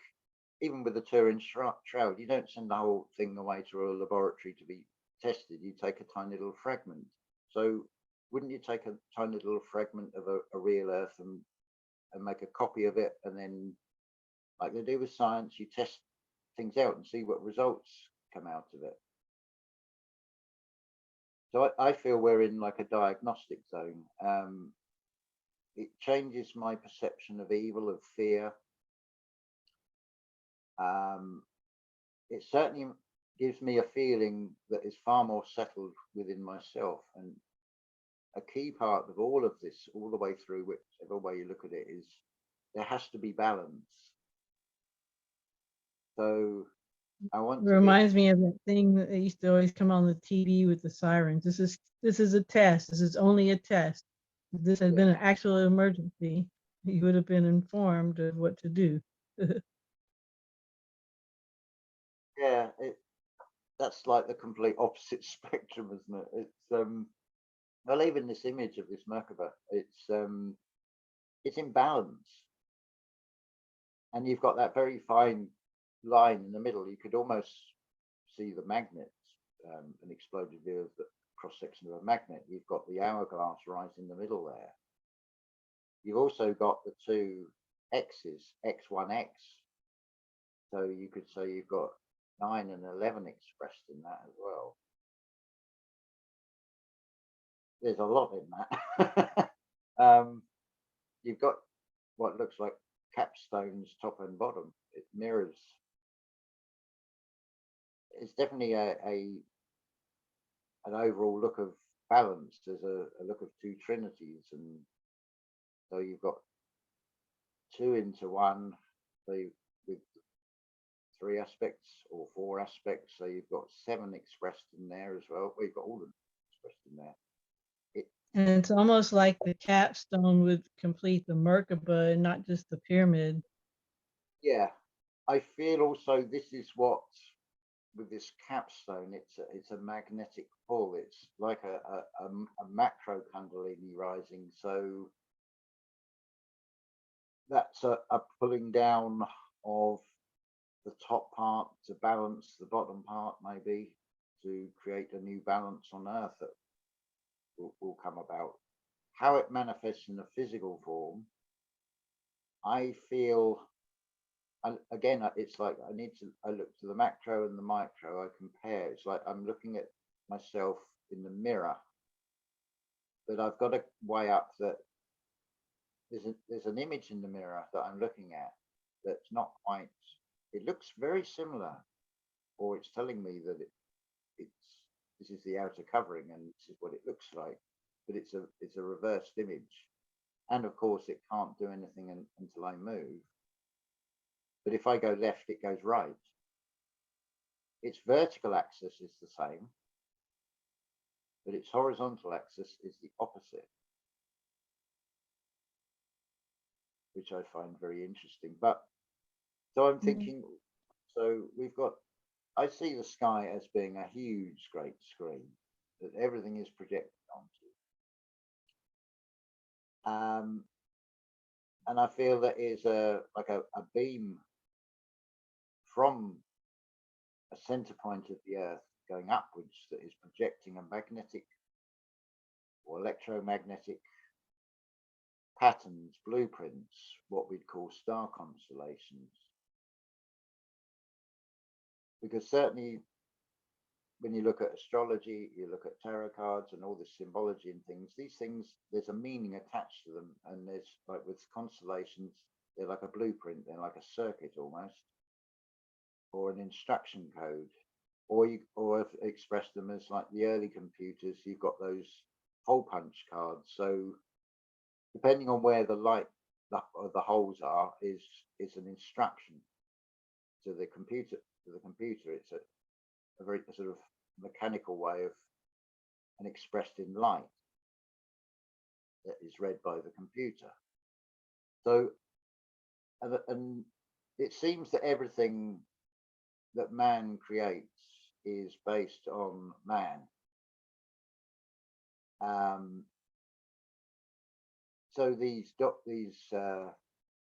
Speaker 2: even with the Turin shroud, you don't send the whole thing away to a laboratory to be tested. You take a tiny little fragment. So wouldn't you take a tiny little fragment of a real Earth and make a copy of it, and then, like they do with science, you test things out and see what results come out of it? So I feel we're in like a diagnostic zone. It changes my perception of evil, of fear. It certainly gives me a feeling that is far more settled within myself. And a key part of all of this, all the way through, whichever way you look at it, is there has to be balance. So I want to
Speaker 1: Reminds me of that thing that used to always come on the TV with the sirens. This is a test. This is only a test. If this had been an actual emergency, you would have been informed of what to do.
Speaker 2: Yeah, that's like the complete opposite spectrum, isn't it? It's well, even this image of this Merkaba, it's in balance, and you've got that very fine line in the middle. You could almost see the magnet, an exploded view of the cross section of a magnet. You've got the hourglass right in the middle there. You've also got the two X's, X1X. So you could say you've got 9 and 11 expressed in that as well. There's a lot in that. You've got what looks like capstones, top and bottom. It mirrors. It's definitely an overall look of balance. There's a look of two trinities, and so you've got 2 into 1. So with 3 aspects or 4 aspects, so you've got 7 expressed in there as well. Well, you've got all of them expressed in there.
Speaker 1: And it's almost like the capstone would complete the Merkaba and not just the pyramid.
Speaker 2: Yeah, I feel also this is what, with this capstone, it's a magnetic pull. It's like a macro kundalini rising. So that's a pulling down of the top part to balance the bottom part, maybe to create a new balance on Earth that will come about. How it manifests in the physical form, I feel And again, it's like I look to the macro and the micro, I compare. It's like I'm looking at myself in the mirror, but I've got to weigh up that there's an image in the mirror that I'm looking at that's not quite, it looks very similar, or it's telling me that this is the outer covering and this is what it looks like, but it's a reversed image. And of course, it can't do anything until I move. But if I go left, it goes right. Its vertical axis is the same, but its horizontal axis is the opposite, which I find very interesting. But so I'm thinking, so I see the sky as being a huge, great screen that everything is projected onto. And I feel that is like a beam from a center point of the Earth going upwards that is projecting a magnetic or electromagnetic patterns, blueprints, what we'd call star constellations. Because certainly when you look at astrology, you look at tarot cards and all this symbology and things, these things, there's a meaning attached to them. And there's like with constellations, they're like a blueprint, they're like a circuit almost, or an instruction code. Or express them as like the early computers, you've got those hole punch cards. So depending on where the light, the holes are, is an instruction to the computer. It's a very sort of mechanical way of and expressed in light that is read by the computer. So, and it seems that everything that man creates is based on man. So these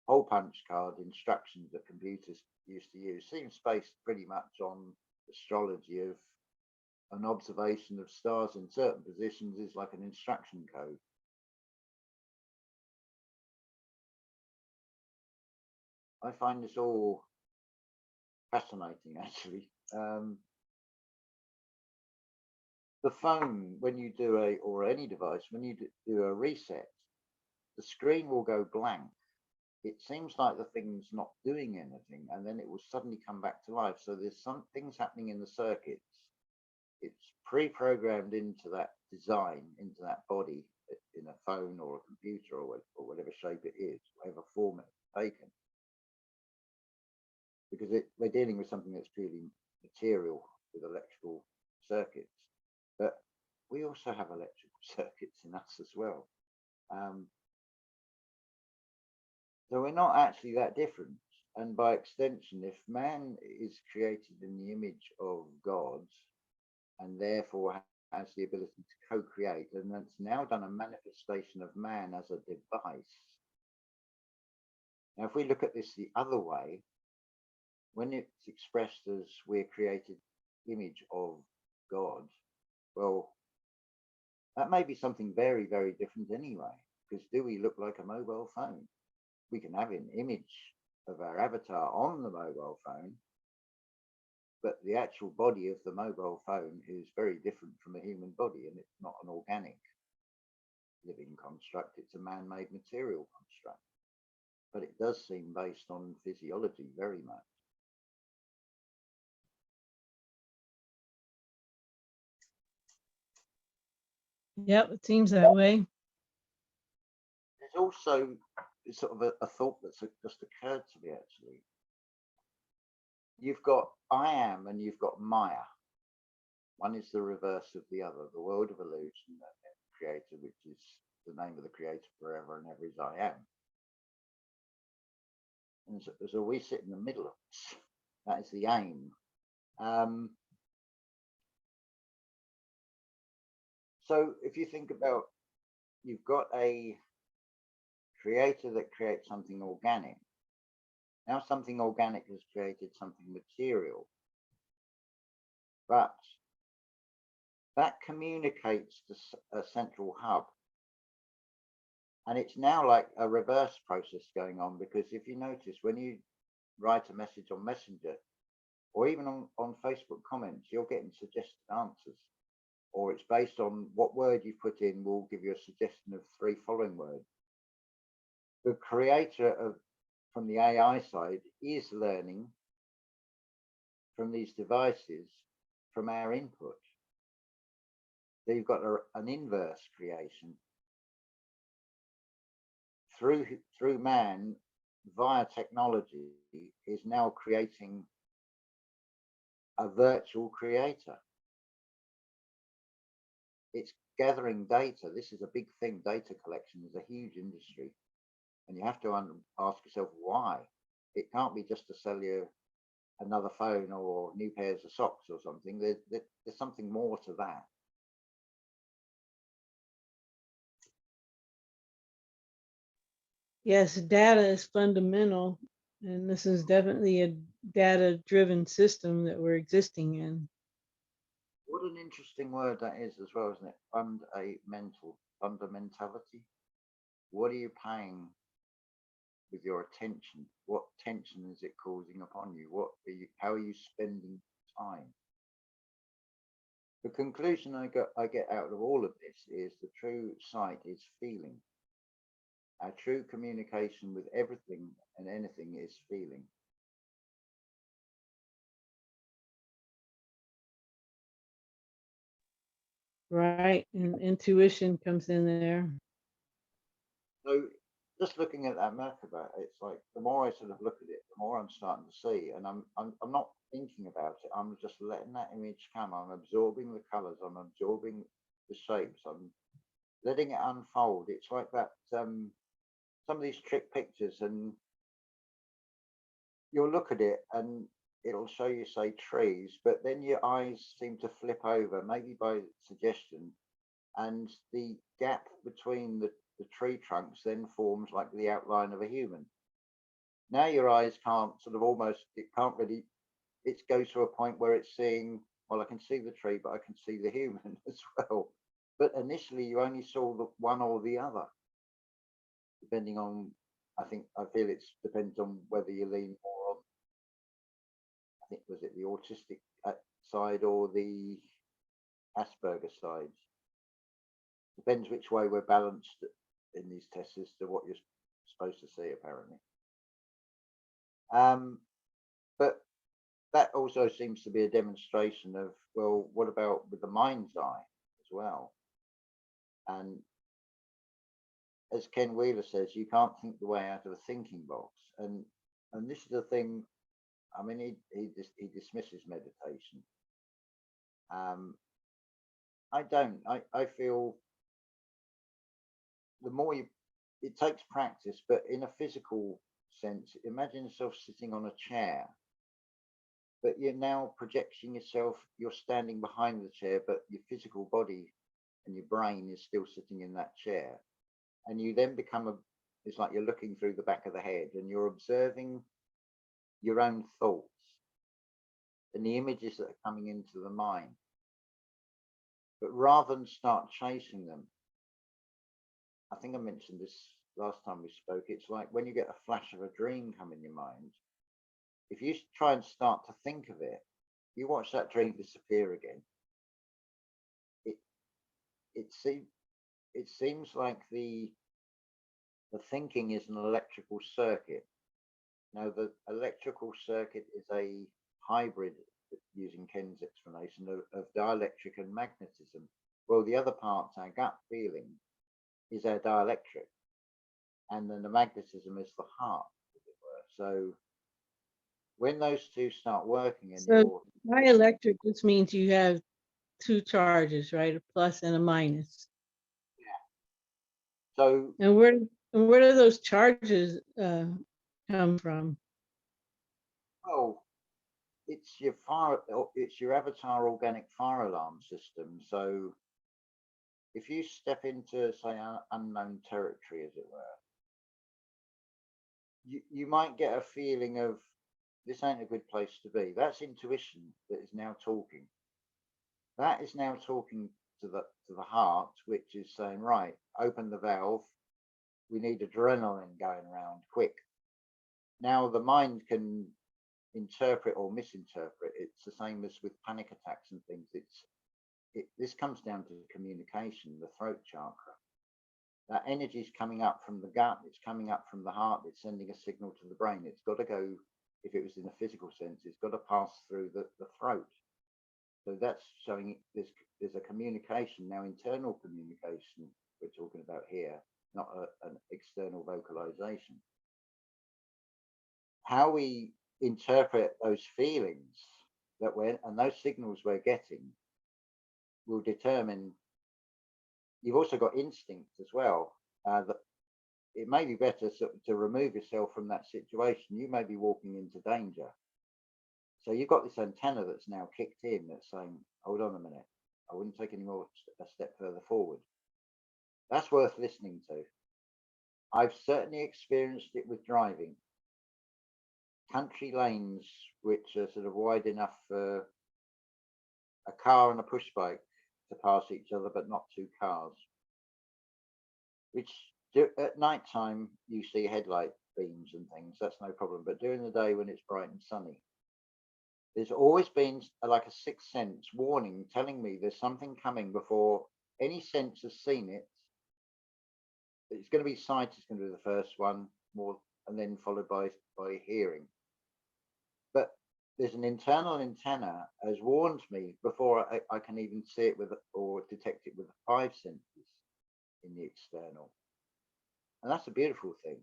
Speaker 2: hole punch card instructions that computers used to use seems based pretty much on astrology of an observation of stars in certain positions is like an instruction code. I find this all fascinating, actually. The phone, when you do or any device, when you do a reset, the screen will go blank. It seems like the thing's not doing anything, and then it will suddenly come back to life. So there's some things happening in the circuits. It's pre-programmed into that design, into that body in a phone or a computer or whatever shape it is, whatever form it's taken. Because we're dealing with something that's purely material with electrical circuits. But we also have electrical circuits in us as well. So we're not actually that different. And by extension, if man is created in the image of God and therefore has the ability to co-create, and that's now done a manifestation of man as a device. Now, if we look at this the other way, when it's expressed as we're created image of God, well, that may be something very, very different anyway, because do we look like a mobile phone? We can have an image of our avatar on the mobile phone, but the actual body of the mobile phone is very different from a human body, and it's not an organic living construct, it's a man-made material construct. But it does seem based on physiology very much.
Speaker 1: Yep, it seems that way.
Speaker 2: There's also sort of a thought that's just occurred to me, actually. You've got I am and you've got Maya. One is the reverse of the other, the world of illusion that creator, which is the name of the creator forever and ever, is I am. And so we sit in the middle of this. That is the aim. So if you think about, you've got a creator that creates something organic. Now something organic has created something material. But that communicates to a central hub. And it's now like a reverse process going on, because if you notice, when you write a message on Messenger or even on Facebook comments, you're getting suggested answers. Or it's based on what word you put in will give you a suggestion of 3 following words. The creator of from the AI side is learning from these devices from our input. So you've got an inverse creation through man via technology is now creating a virtual creator. It's gathering data. This is a big thing. Data collection is a huge industry, and you have to ask yourself why. It can't be just to sell you another phone or new pairs of socks or something. There's something more to that.
Speaker 1: Yes, data is fundamental, and this is definitely a data-driven system that we're existing in.
Speaker 2: What an interesting word that is as well, isn't it? Fundamentality. What are you paying with your attention? What tension is it causing upon you? How are you spending time? The conclusion I get out of all of this is the true sight is feeling. Our true communication with everything and anything is feeling.
Speaker 1: Right, and intuition comes in there.
Speaker 2: So just looking at that Merkaba, it's like the more I sort of look at it, the more I'm starting to see, and I'm not thinking about it. I'm just letting that image come. I'm absorbing the colors. I'm absorbing the shapes. I'm letting it unfold. It's like that. Some of these trick pictures, and you'll look at it, and it'll show you, say, trees, but then your eyes seem to flip over, maybe by suggestion, and the gap between the tree trunks then forms like the outline of a human. Now your eyes can't sort of it can't really, it goes to a point where it's seeing, well, I can see the tree, but I can see the human as well. But initially you only saw the one or the other, depending on, I feel it depends on whether you lean more on, I think, was it the autistic side or the Asperger side? Depends which way we're balanced in these tests as to what you're supposed to see, apparently. But that also seems to be a demonstration of, well, what about with the mind's eye as well? And as Ken Wheeler says, you can't think the way out of a thinking box. And this is the thing. I mean, he dismisses meditation. I don't. I feel the more it takes practice, but in a physical sense, imagine yourself sitting on a chair, but you're now projecting yourself, you're standing behind the chair, but your physical body and your brain is still sitting in that chair. And you then become it's like you're looking through the back of the head and you're observing your own thoughts and the images that are coming into the mind. But rather than start chasing them, I think I mentioned this last time we spoke, it's like when you get a flash of a dream come in your mind, if you try and start to think of it, you watch that dream disappear again. It seems like the thinking is an electrical circuit. Now, the electrical circuit is a hybrid, using Ken's explanation, of dielectric and magnetism. Well, the other part, our gut feeling, is our dielectric, and then the magnetism is the heart, as it were. So when those two start working, and
Speaker 1: So dielectric just means you have two charges, right? A plus and a minus.
Speaker 2: Yeah. So
Speaker 1: and where do those charges come from?
Speaker 2: Oh, it's your avatar organic fire alarm system. So if you step into, say, unknown territory, as it were, you might get a feeling of, this ain't a good place to be. That's intuition that is now talking. That is now talking to the heart, which is saying, right, open the valve. We need adrenaline going around quick. Now the mind can interpret or misinterpret. It's the same as with panic attacks and things. This comes down to communication, the throat chakra. That energy is coming up from the gut, it's coming up from the heart, it's sending a signal to the brain. It's got to go, if it was in a physical sense, it's got to pass through the throat. So that's showing there's a communication, now internal communication we're talking about here, not an external vocalization. How we interpret those feelings that and those signals we're getting will determine. You've also got instinct as well. That it may be better to remove yourself from that situation. You may be walking into danger. So you've got this antenna that's now kicked in that's saying, hold on a minute, I wouldn't take any more a step further forward. That's worth listening to. I've certainly experienced it with driving. Country lanes which are sort of wide enough for a car and a push bike to pass each other, but not two cars. Which at night time you see headlight beams and things, that's no problem. But during the day when it's bright and sunny, there's always been like a sixth sense warning telling me there's something coming before any sense has seen it. It's going to be sight is going to be the first one, more, and then followed by hearing. But there's an internal antenna has warned me before I can even see it with or detect it with the five senses in the external. And that's a beautiful thing.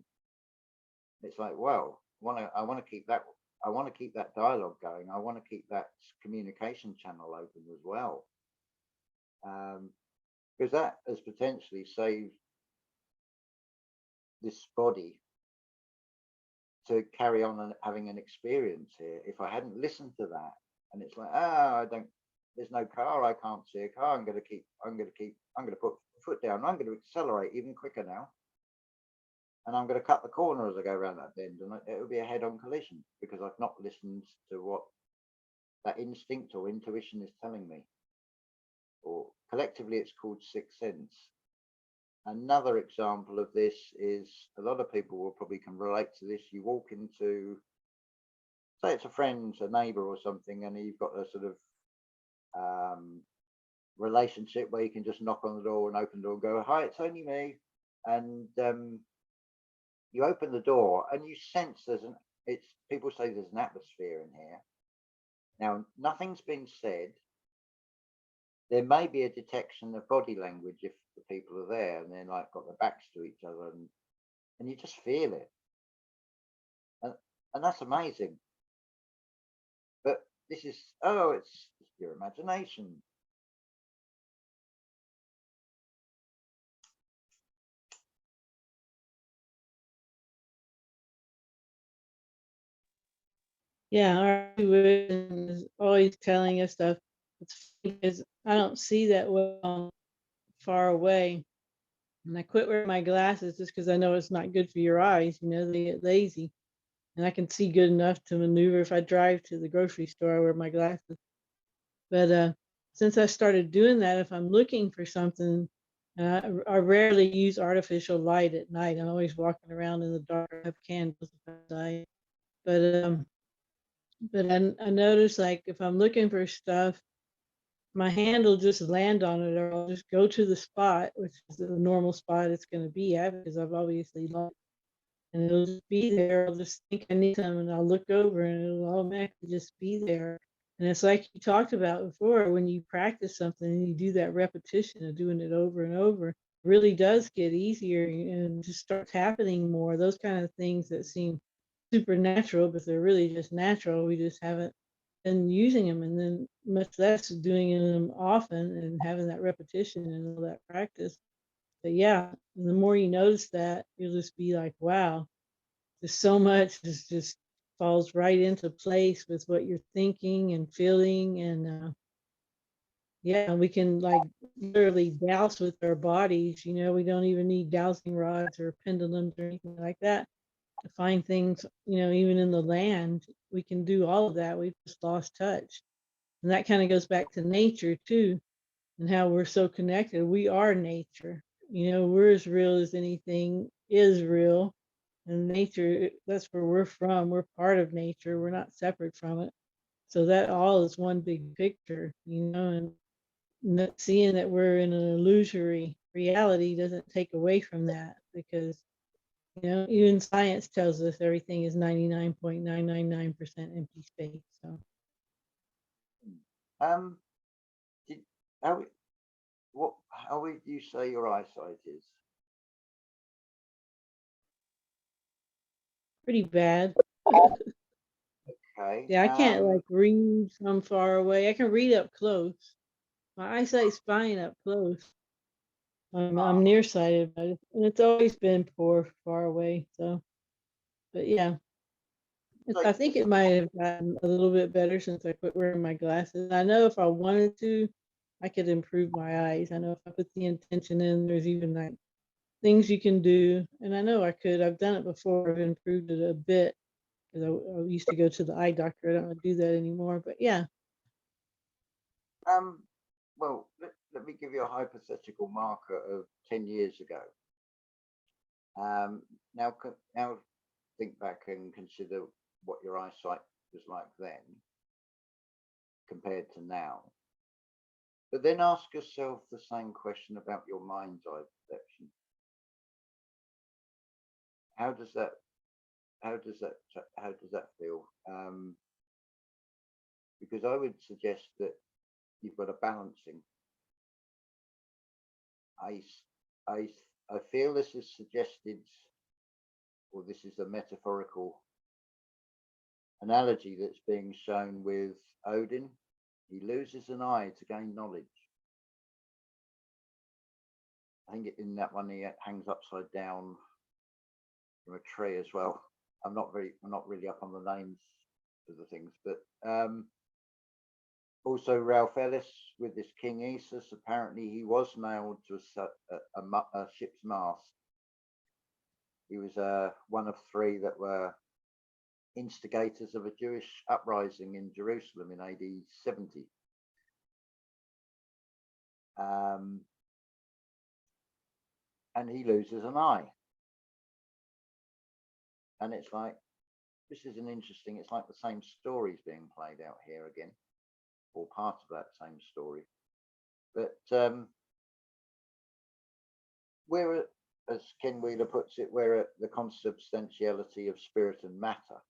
Speaker 2: It's like, well, I want to keep that. I want to keep that dialogue going. I want to keep that communication channel open as well, because that has potentially saved this body to carry on and having an experience here. If I hadn't listened to that, and it's like, I don't. There's no car. I can't see a car. I'm going to put the foot down. I'm going to accelerate even quicker now. And I'm going to cut the corner as I go around that bend, and it will be a head-on collision because I've not listened to what that instinct or intuition is telling me. Or collectively, it's called sixth sense. Another example of this is a lot of people will probably can relate to this. You walk into, say it's a friend, a neighbor or something, and you've got a sort of relationship where you can just knock on the door and open the door and go, hi, it's only me. And you open the door and you sense people say there's an atmosphere in here. Now, nothing's been said. There may be a detection of body language if the people are there and they're like got their backs to each other, and you just feel it. And that's amazing. But this is, it's your imagination.
Speaker 1: Yeah, our intuition is always telling us stuff. It's funny because I don't see that well far away. And I quit wearing my glasses just because I know it's not good for your eyes. You know, they get lazy. And I can see good enough to maneuver. If I drive to the grocery store, I wear my glasses. But since I started doing that, if I'm looking for something, I rarely use artificial light at night. I'm always walking around in the dark. I have candles outside. But I notice like if I'm looking for stuff, my hand will just land on it, or I'll just go to the spot, which is the normal spot it's going to be at because I've obviously looked, and it'll just be there. I'll just think I need something, and I'll look over, and it'll automatically just be there. And it's like you talked about before, when you practice something and you do that repetition of doing it over and over, it really does get easier and just starts happening more. Those kind of things that seem supernatural, but they're really just natural. We just haven't been using them, and then much less doing them often and having that repetition and all that practice. But yeah, the more you notice that, you'll just be like, wow, there's so much just falls right into place with what you're thinking and feeling. And yeah, we can like literally douse with our bodies. We don't even need dowsing rods or pendulums or anything like that to find things, even in the land. We can do all of that. We've just lost touch. And that kind of goes back to nature too, and how we're so connected. We are nature. We're as real as anything is real. And nature, that's where we're from. We're part of nature. We're not separate from it. So that all is one big picture, and seeing that we're in an illusory reality doesn't take away from that, because even science tells us everything is 99.999% empty space. So
Speaker 2: Um, did, how how would you say your eyesight is?
Speaker 1: pretty bad.
Speaker 2: Okay.
Speaker 1: Yeah, I can't like read from far away. I can read up close. My eyesight's fine up close. I'm nearsighted, but and it's always been poor far away. So, but yeah, I
Speaker 2: So,
Speaker 1: think it might have gotten a little bit better since I quit wearing my glasses. I know if I wanted to, I could improve my eyes. I know if I put the intention in, there's even like things you can do, and I know I could. I've done it before. I've improved it a bit because I used to go to the eye doctor. I don't do that anymore. But yeah,
Speaker 2: um, well, let me give you a hypothetical marker of 10 years ago. Now think back and consider what your eyesight was like then compared to now. But then ask yourself the same question about your mind's eye perception. How does that how does that feel? Because I would suggest that you've got a balancing. I I I feel this is suggested, or this is a metaphorical analogy that's being shown with Odin. He loses an eye to gain knowledge. I think in that one he hangs upside down from a tree as well. I'm not really up on the names of the things, but also Ralph Ellis with this King Esus. Apparently, he was nailed to a ship's mast. He was one of three that were instigators of a Jewish uprising in Jerusalem in AD 70. And he loses an eye. And it's like, this is an interesting, it's like the same story's being played out here again, or part of that same story. But we're, as Ken Wheeler puts it, we're at the consubstantiality of spirit and matter.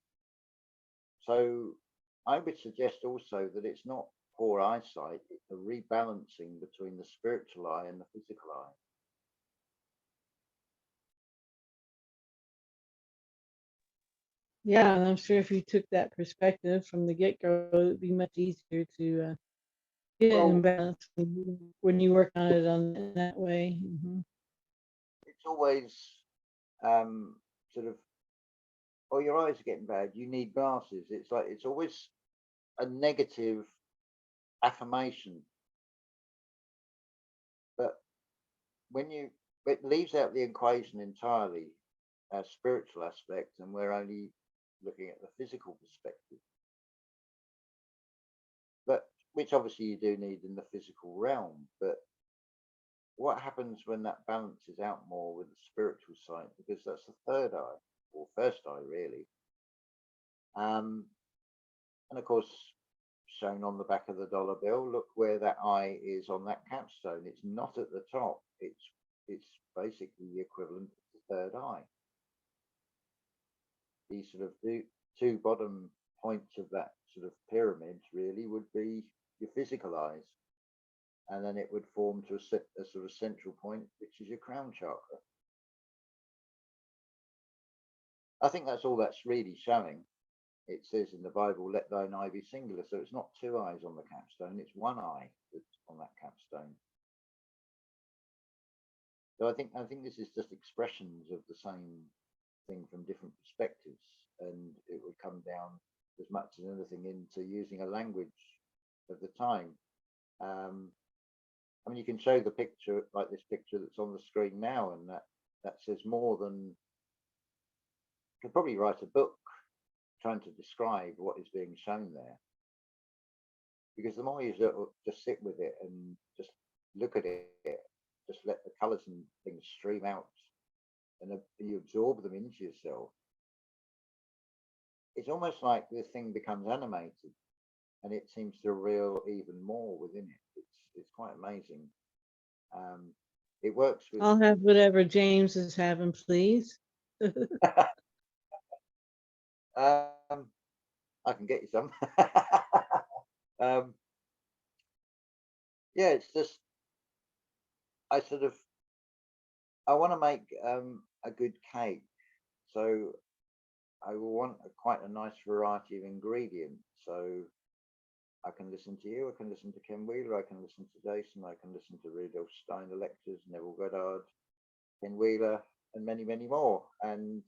Speaker 2: So I would suggest also that it's not poor eyesight, it's a rebalancing between the spiritual eye and the physical eye.
Speaker 1: yeah, and I'm sure if you took that perspective from the get go, it'd be much easier to get in
Speaker 2: Well,
Speaker 1: balance when you work on it on in that way.
Speaker 2: it's always sort of, oh, your eyes are getting bad, you need glasses. It's like, it's always a negative affirmation. But when it leaves out the equation entirely, our spiritual aspect, and we're only looking at the physical perspective. But which obviously you do need in the physical realm. But what happens when that balances out more with the spiritual side? Because that's the third eye, or first eye, really. And of course, shown on the back of the dollar bill, look where that eye is on that capstone. It's not at the top. It's basically the equivalent of the third eye. These sort of two bottom points of that sort of pyramid really would be your physical eyes, and then it would form to a sort of central point, which is your crown chakra. I think that's all that's really showing. It says in the Bible, let thine eye be singular. So it's not two eyes on the capstone, it's one eye that's on that capstone. So I think this is just expressions of the same thing from different perspectives, and it would come down as much as anything into using a language of the time. I mean, you can show the picture like this picture that's on the screen now, and that says more than, you could probably write a book trying to describe what is being shown there. Because the more you just sit with it and just look at it, just let the colours and things stream out and you absorb them into yourself, it's almost like this thing becomes animated, and it seems to reel even more within it. It's quite amazing. Um, it works with.
Speaker 1: I'll have whatever James is having, please.
Speaker 2: I can get you some. um, yeah, it's just I sort of I want to make a good cake, so I will want quite a nice variety of ingredients. So I can listen to you, I can listen to Ken Wheeler, I can listen to Jason, I can listen to Rudolf Steiner lectures, Neville Goddard, Ken Wheeler, and many, many more. And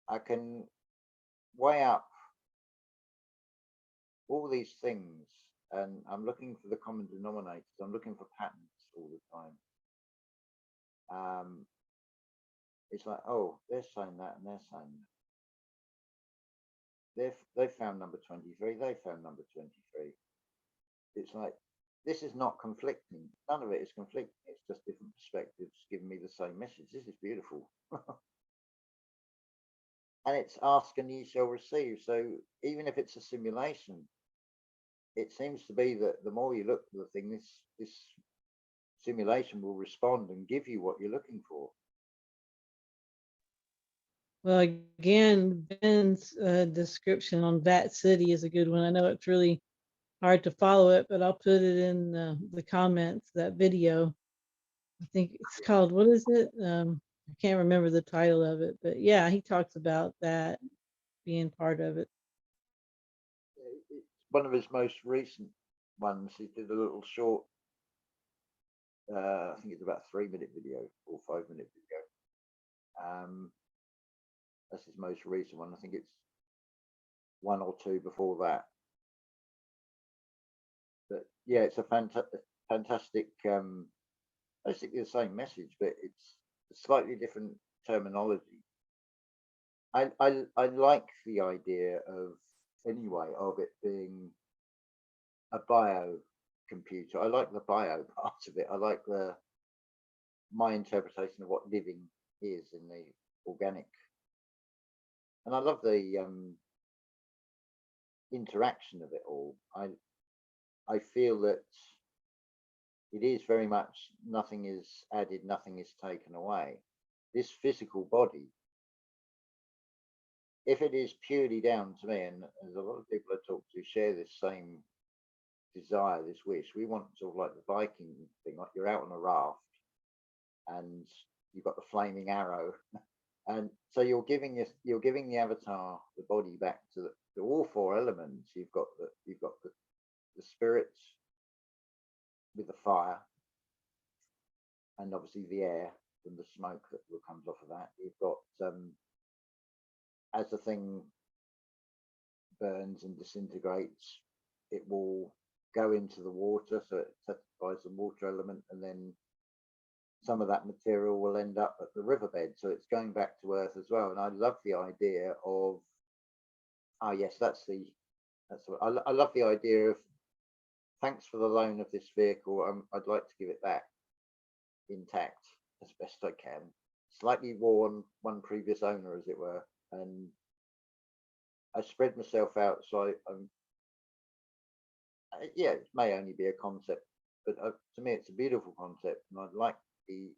Speaker 2: I can weigh up all these things, and I'm looking for the common denominators. I'm looking for patterns all the time. It's like, oh, they're saying that, and they're saying that. They found number 23. They found number 23. It's like this is not conflicting. None of it is conflicting. It's just different perspectives giving me the same message. This is beautiful. And it's ask and ye shall receive. So even if it's a simulation, it seems to be that the more you look for the thing, this simulation will respond and give you what you're looking for.
Speaker 1: Well, again, Ben's description on Vat City is a good one. I know it's really hard to follow it, but I'll put it in the comments, that video. I think it's called, what is it? I can't remember the title of it, but yeah, he talks about that being part of it.
Speaker 2: It's one of his most recent ones. He did a little short, I think it's about a 3-minute video or 5-minute video. That's his most recent one. I think it's one or two before that. But yeah, it's a fantastic, basically the same message, but it's a slightly different terminology. I like the idea of, anyway, of it being a bio computer. I like the bio part of it. I like my interpretation of what living is in the organic, and I love the interaction of it all. I feel that it is very much nothing is added, nothing is taken away. This physical body, if it is purely down to me, and there's a lot of people I talk to share this same desire, this wish. We want sort of like the Viking thing, like you're out on a raft and you've got the flaming arrow, and so you're giving the avatar, the body, back to all four elements. You've got the spirits with the fire, and obviously the air from the smoke that comes off of that. You've got as the thing burns and disintegrates, it will go into the water, so it satisfies the water element, and then some of that material will end up at the riverbed, so it's going back to earth as well. And I love the idea of, yes, I love the idea of, thanks for the loan of this vehicle. I'd like to give it back intact as best I can, slightly worn, one previous owner, as it were, and I spread myself out. So yeah, it may only be a concept, but to me, it's a beautiful concept, and I'd like the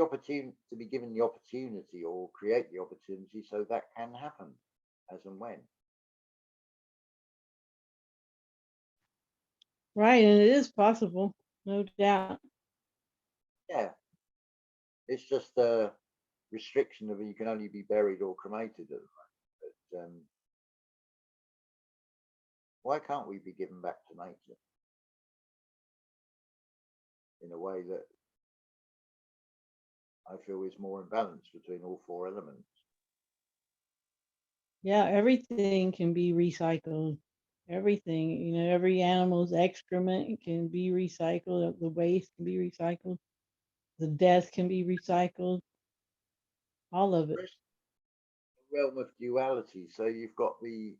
Speaker 2: opportunity to be given the opportunity, or create the opportunity, so that can happen as and when.
Speaker 1: Right, and it is possible, no doubt.
Speaker 2: Yeah, it's just a restriction of you can only be buried or cremated at the moment. But why can't we be given back to nature in a way that I feel is more in balance between all four elements?
Speaker 1: Yeah, everything can be recycled. Everything, every animal's excrement can be recycled. The waste can be recycled. The death can be recycled. All of it.
Speaker 2: Realm of duality. So you've got the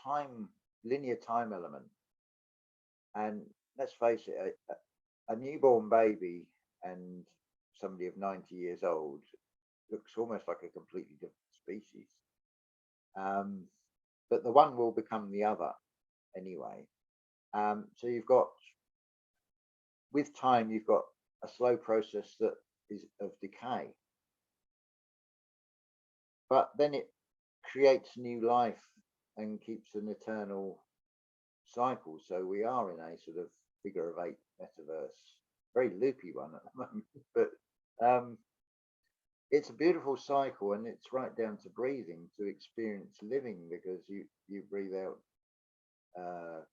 Speaker 2: time, linear time element, and let's face it, a newborn baby and somebody of 90 years old looks almost like a completely different species. But the one will become the other anyway. So you've got, with time, you've got a slow process that is of decay. But then it creates new life and keeps an eternal cycle. So we are in a sort of figure of eight metaverse, very loopy one at the moment, but it's a beautiful cycle, and it's right down to breathing, to experience living, because you breathe out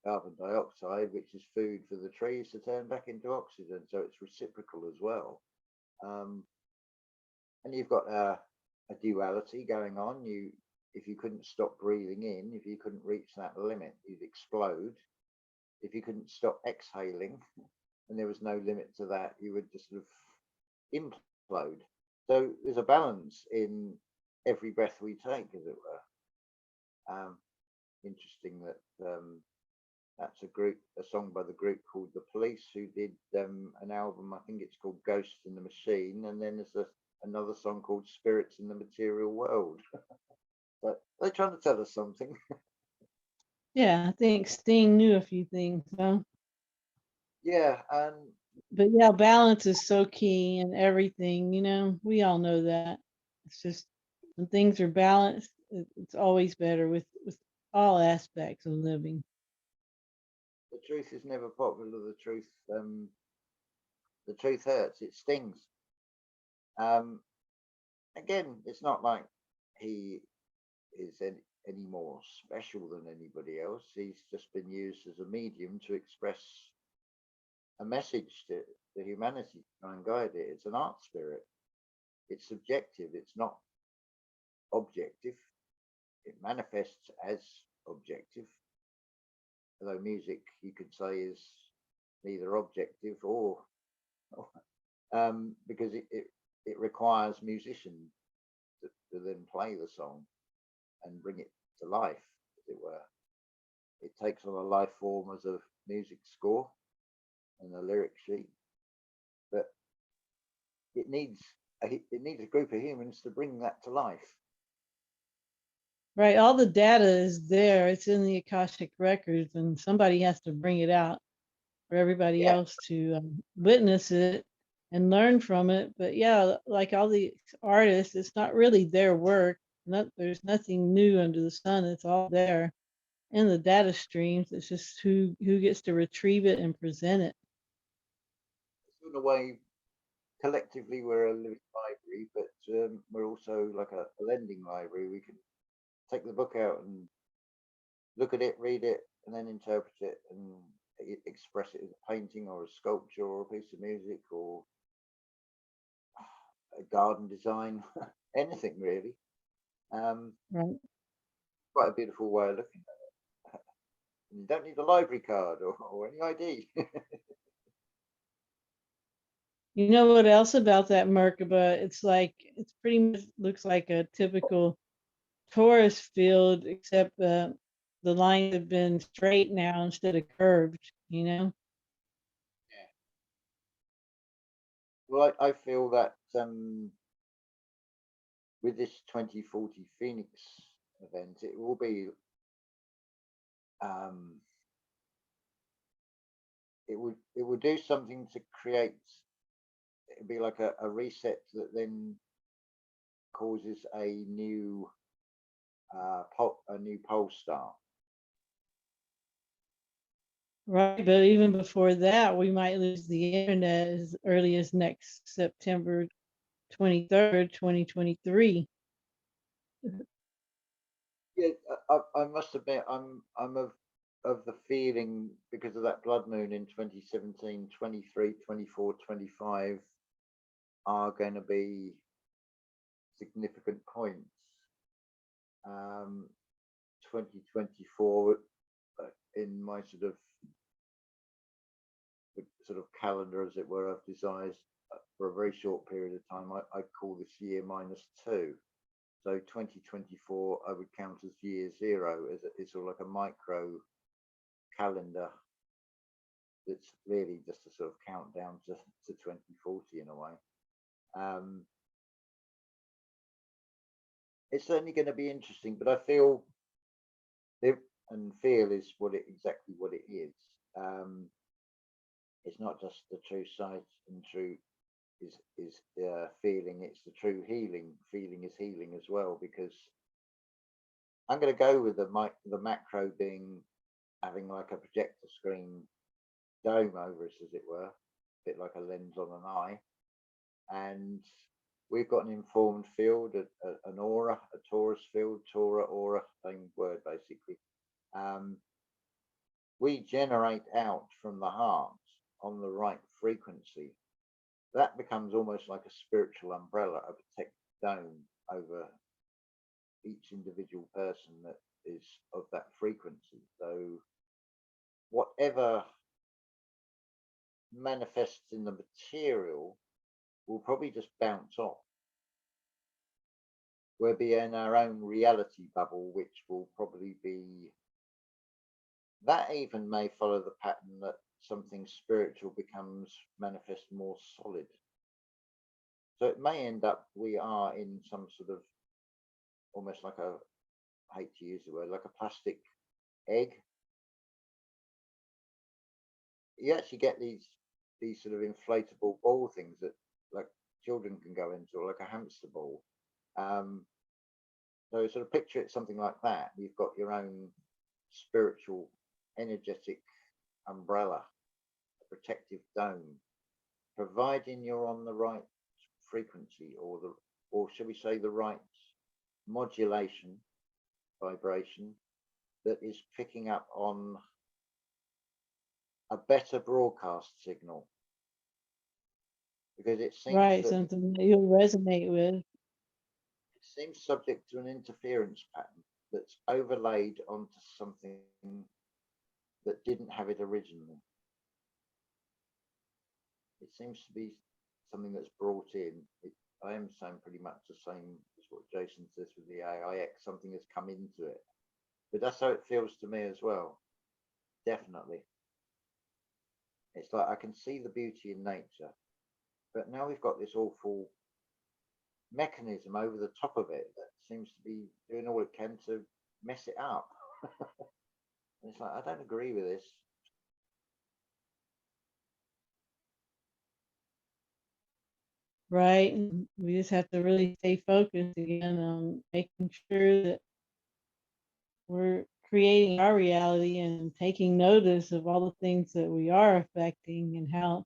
Speaker 2: carbon dioxide, which is food for the trees to turn back into oxygen. So it's reciprocal as well. And you've got a duality going on. If you couldn't stop breathing in, if you couldn't reach that limit, you'd explode. If you couldn't stop exhaling, and there was no limit to that, you would just sort of implode. So there's a balance in every breath we take, as it were. Interesting that that's a song by the group called The Police, who did an album, I think it's called Ghost in the Machine, and then there's another song called Spirits in the Material World. But they're trying to tell us something.
Speaker 1: Yeah, I think Sting knew a few things, huh?
Speaker 2: Yeah, and
Speaker 1: But yeah, balance is so key in everything, we all know that. It's just when things are balanced, it's always better with all aspects of living.
Speaker 2: the truth is never popular. The truth hurts. It stings. Again, it's not like he is any more special than anybody else. He's just been used as a medium to express a message to humanity, to try and guide it. It's an art spirit. It's subjective. It's not objective. It manifests as objective. Although music, you could say, is neither objective or because it requires musicians to then play the song and bring it to life, as it were. It takes on a life form as a music score and a lyric sheet, but it needs a group of humans to bring that to life.
Speaker 1: Right, all the data is there. It's in the Akashic records, and somebody has to bring it out for everybody
Speaker 2: Yeah,
Speaker 1: else to witness it and learn from it. But yeah, like all the artists, it's not really their work. There's nothing new under the sun. It's all there in the data streams. It's just who gets to retrieve it and present it.
Speaker 2: in a way, collectively we're a living library, but we're also like a lending library. We can take the book out and look at it, read it, and then interpret it and express it as a painting or a sculpture or a piece of music or a garden design, anything really.
Speaker 1: Right.
Speaker 2: Quite a beautiful way of looking at it. You don't need a library card or any ID.
Speaker 1: You know what else about that Merkaba? It's pretty much looks like a typical tourist field, except the lines have been straight now instead of curved.
Speaker 2: Yeah. Well, I feel that with this 2040 Phoenix event, it will be um, it would do something to create. It'd be like a reset that then causes a new pole star.
Speaker 1: Right, but even before that, we might lose the internet as early as next September 23rd, 2023.
Speaker 2: Yeah, I must admit, I'm of the feeling, because of that blood moon in 2017, 23, 24, 25 are going to be significant points. 2024 in my sort of calendar, as it were, I've designed for a very short period of time. I call this year -2. So 2024 I would count as year 0, as it's sort of like a micro calendar that's really just a sort of countdown to 2040 in a way. Um, it's certainly going to be interesting, but I feel it, and feel is exactly what it is. Um, it's not just the true sight and true is feeling. It's the true healing. Feeling is healing as well, because I'm going to go with the macro being having like a projector screen dome over us, as it were, a bit like a lens on an eye, and we've got an informed field, an aura, a torus field, aura, same word basically. Um, we generate out from the heart on the right frequency. That becomes almost like a spiritual umbrella, a protective dome over each individual person that is of that frequency. So whatever manifests in the material will probably just bounce off. We'll be in our own reality bubble, which will probably be, that even may follow the pattern that something spiritual becomes manifest more solid. So it may end up we are in some sort of almost like a, I hate to use the word, like a plastic egg. You actually get these sort of inflatable ball things that like children can go into, or like a hamster ball. So sort of picture it something like that. You've got your own spiritual, energetic umbrella, a protective dome, providing you're on the right frequency, or shall we say the right modulation, vibration that is picking up on a better broadcast signal, because it seems
Speaker 1: Right,
Speaker 2: that
Speaker 1: something that you'll resonate with.
Speaker 2: it seems subject to an interference pattern that's overlaid onto something that didn't have it originally. It seems to be something that's brought in. I am saying pretty much the same as what Jason says with the AIX. Something has come into it, but that's how it feels to me as well. Definitely, it's like I can see the beauty in nature, but now we've got this awful mechanism over the top of it that seems to be doing all it can to mess it up. And it's like, I don't agree with this.
Speaker 1: Right. And we just have to really stay focused again on making sure that we're creating our reality and taking notice of all the things that we are affecting and how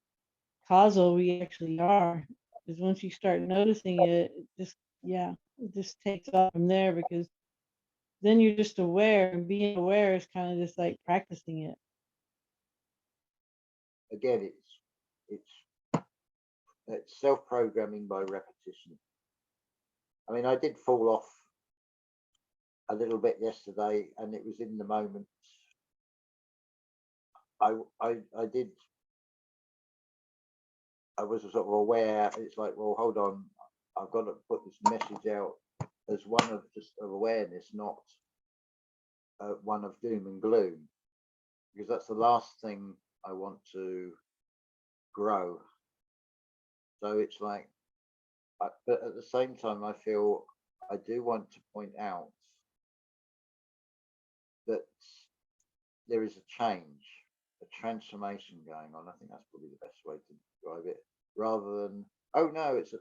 Speaker 1: causal we actually are. Because once you start noticing it, it just, yeah, it just takes off from there, because then you're just aware, and being aware is kind of just like practicing it.
Speaker 2: Again, it's self-programming by repetition. I mean, I did fall off a little bit yesterday, and it was in the moment. I did. I was sort of aware. It's like, well, hold on, I've got to put this message out as one of just of awareness, not one of doom and gloom, because that's the last thing I want to grow. So it's like, but at the same time, I feel I do want to point out that there is a change, a transformation going on. I think that's probably the best way to describe it, rather than, oh no, it's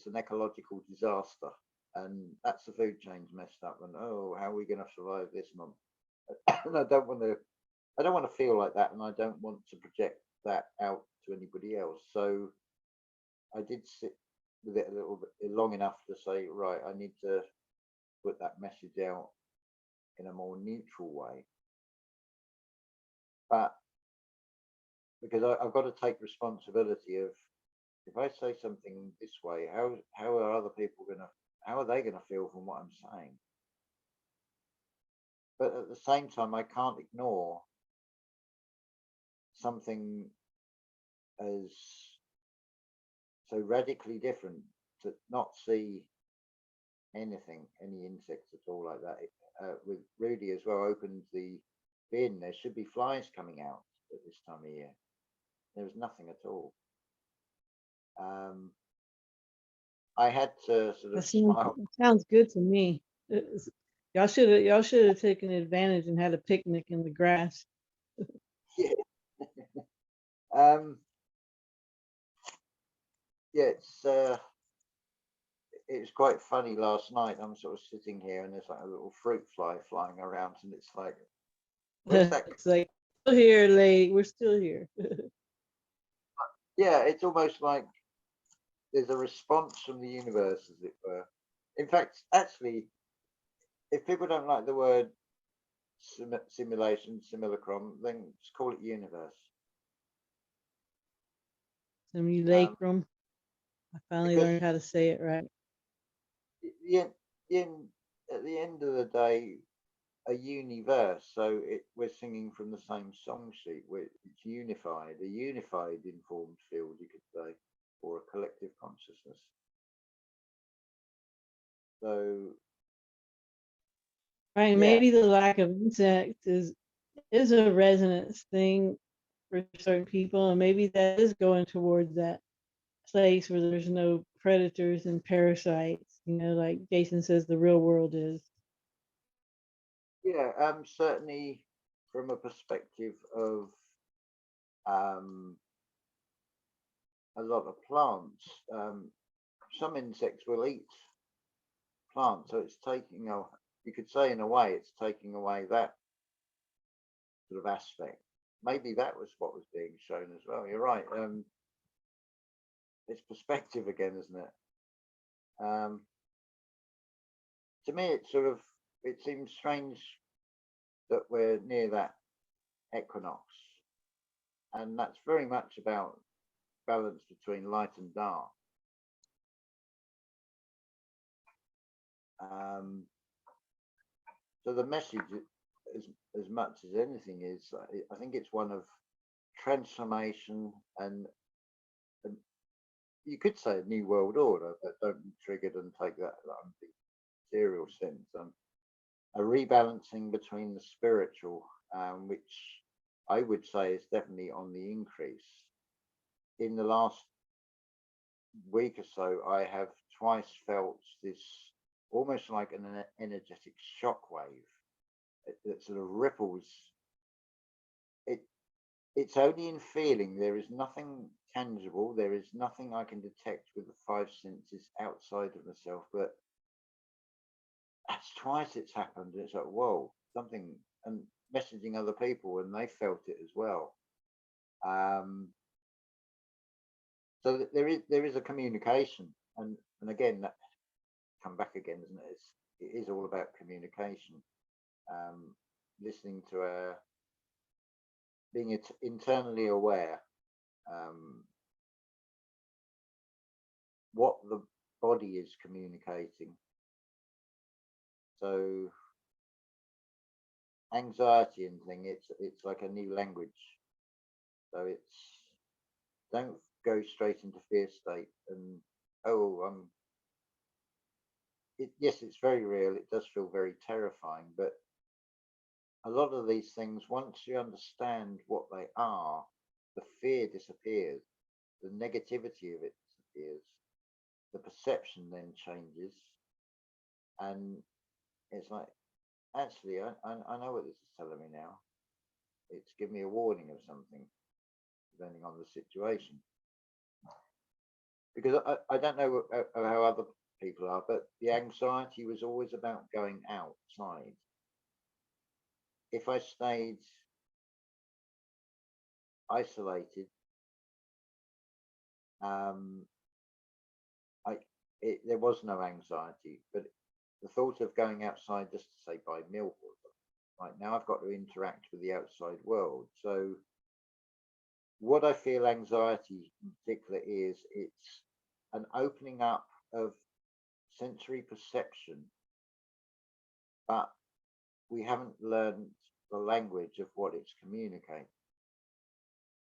Speaker 2: an ecological disaster, and that's the food chain's messed up, and oh, how are we going to survive this month? And I don't want to feel like that, and I don't want to project that out to anybody else. So I did sit with it a little bit long enough to say, right, I need to put that message out in a more neutral way. But because I've got to take responsibility of, if I say something this way, how are other people gonna, how are they gonna feel from what I'm saying? But at the same time, I can't ignore something as so radically different, to not see anything, any insects at all like that. With Rudy as well, opened the bin. There should be flies coming out at this time of year. There was nothing at all. I had to sort
Speaker 1: That
Speaker 2: of smile.
Speaker 1: sounds good to me. Y'all should have taken advantage and had a picnic in the grass.
Speaker 2: Yeah. Um, yeah, it was quite funny last night. I'm sort of sitting here and there's like a little fruit fly flying around, and it's like, where's that?
Speaker 1: It's like still here, late. We're still here.
Speaker 2: Yeah, it's almost like there's a response from the universe, as it were. In fact, actually, if people don't like the word simulation, simulacrum, then just call it universe. Um,
Speaker 1: Simulacrum. I finally
Speaker 2: because
Speaker 1: learned how to say it right.
Speaker 2: the, in, at the end of the day, a universe. So we're singing from the same song sheet. It's unified, a unified informed field, you could say, or a collective consciousness. So
Speaker 1: Right.
Speaker 2: yeah,
Speaker 1: Maybe the lack of insects is a resonance thing for certain people, and maybe that is going towards that place where there's no predators and parasites. Like Jason says, the real world is.
Speaker 2: yeah, certainly from a perspective of um, a lot of plants, some insects will eat plants, so it's taking a, you could say in a way, it's taking away that sort of aspect. Maybe that was what was being shown as well. You're right. It's perspective again, isn't it? To me, it seems strange that we're near that equinox, and that's very much about balance between light and dark. Um, so the message, as as much as anything, is I think it's one of transformation and you could say a new world order, but don't be triggered and take that material sense. A rebalancing between the spiritual, which I would say is definitely on the increase. In the last week or so, I have twice felt this almost like an energetic shockwave that sort of ripples. It it's only in feeling. There is nothing tangible. There is nothing I can detect with the five senses outside of myself. But that's twice it's happened. It's like, whoa, something, and messaging other people, and they felt it as well. Um, so there is a communication, and again that come back again, isn't it? It is all about communication. Um, Listening to being internally aware, um, what the body is communicating. So anxiety and thing, it's like a new language. So it's, don't go straight into fear state and, oh, yes, it's very real. It does feel very terrifying, but a lot of these things, once you understand what they are, the fear disappears, the negativity of it disappears, the perception then changes, and it's like, actually, I know what this is telling me now. It's giving me a warning of something, depending on the situation. Because I don't know how other people are, but the anxiety was always about going outside. If I stayed isolated, um, there was no anxiety, but the thought of going outside just to say buy milk or something, right now I've got to interact with the outside world. So what I feel anxiety in particular is, it's an opening up of sensory perception, but we haven't learned the language of what it's communicating.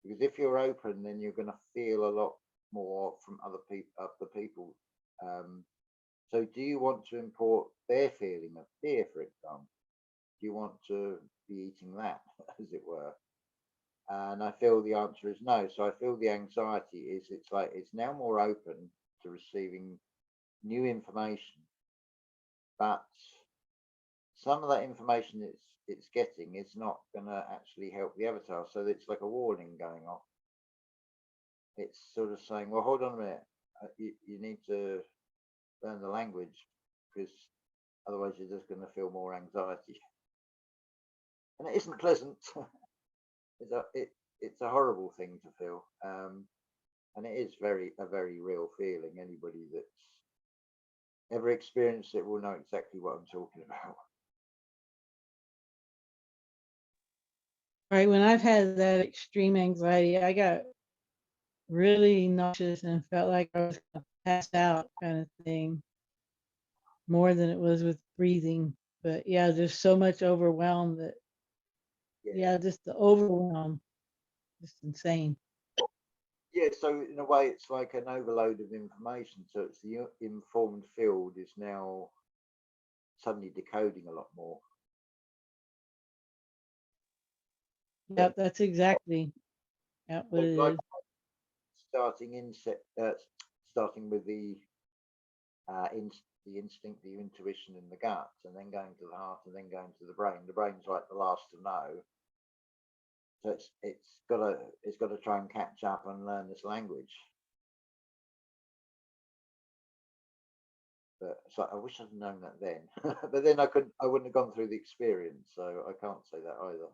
Speaker 2: Because if you're open, then you're going to feel a lot more from other people. Um, so, do you want to import their feeling of fear, for example? Do you want to be eating that, as it were? And I feel the answer is no. So I feel the anxiety is, it's like it's now more open to receiving new information, but some of that information it's getting is not going to actually help the avatar. So it's like a warning going off. It's sort of saying, well, hold on a minute, you need to learn the language, because otherwise you're just going to feel more anxiety. And it isn't pleasant. It's a horrible thing to feel. And it is a very real feeling. Anybody that's ever experienced it will know exactly what I'm talking about.
Speaker 1: Right. When I've had that extreme anxiety, I got really nauseous and felt like I was gonna pass out kind of thing, more than it was with breathing. But yeah, there's so much overwhelm that,
Speaker 2: Yeah.
Speaker 1: yeah, just the overwhelm, just insane.
Speaker 2: Yeah, so in a way, it's like an overload of information. So it's the informed field is now suddenly decoding a lot more.
Speaker 1: Yep, that's exactly what it
Speaker 2: Like
Speaker 1: is.
Speaker 2: starting with the instinct, the intuition in the gut, and then going to the heart, and then going to the brain. The brain's like the last to know. So it's got to try and catch up and learn this language. But it's like, I wish I'd known that then. But then I wouldn't have gone through the experience, so I can't say that either.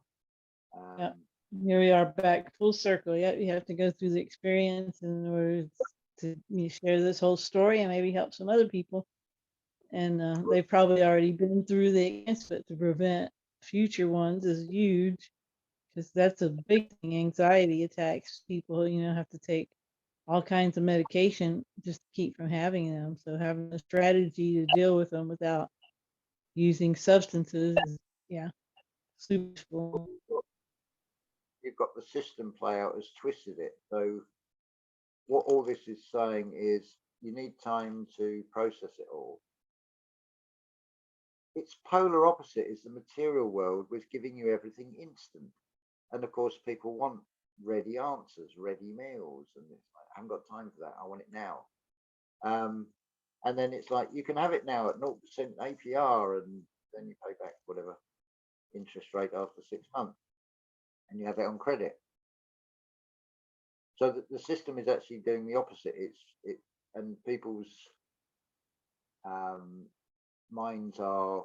Speaker 1: Yep. Here we are back full circle. Yeah, you have to go through the experience in order to share this whole story and maybe help some other people. And they've probably already been through the experience, but to prevent future ones is huge, because that's a big thing. Anxiety attacks people, have to take all kinds of medication just to keep from having them. So having a strategy to deal with them without using substances is, yeah, super useful.
Speaker 2: You've got the system play out has twisted it. So what all this is saying is you need time to process it all. Its polar opposite is the material world, with giving you everything instant. And of course, people want ready answers, ready meals, and it's like, I haven't got time for that. I want it now. And then it's like you can have it now at 0% APR, and then you pay back whatever interest rate after 6 months, and you have it on credit. So the system is actually doing the opposite. And people's minds are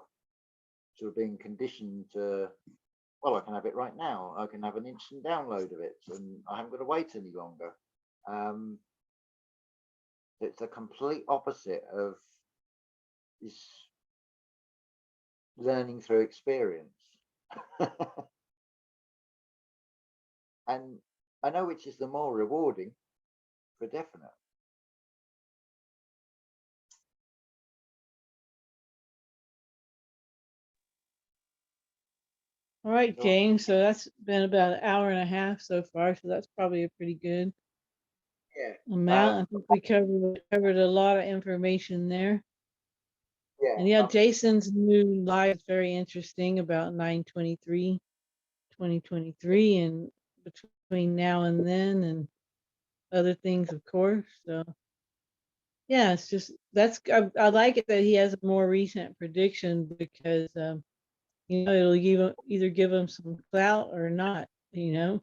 Speaker 2: sort of being conditioned to, well, I can have it right now. I can have an instant download of it, and I haven't got to wait any longer. It's the complete opposite of this learning through experience. And I know which is the more rewarding, for definite.
Speaker 1: All right, James. So that's been about an hour and a half so far. So that's probably a pretty good amount. I think we covered a lot of information there. And yeah, Jason's new live is very interesting about 9/23/2023, and between now and then, and other things, of course. So yeah, it's just I like it that he has a more recent prediction, because it'll either give him some clout or not.
Speaker 2: It'll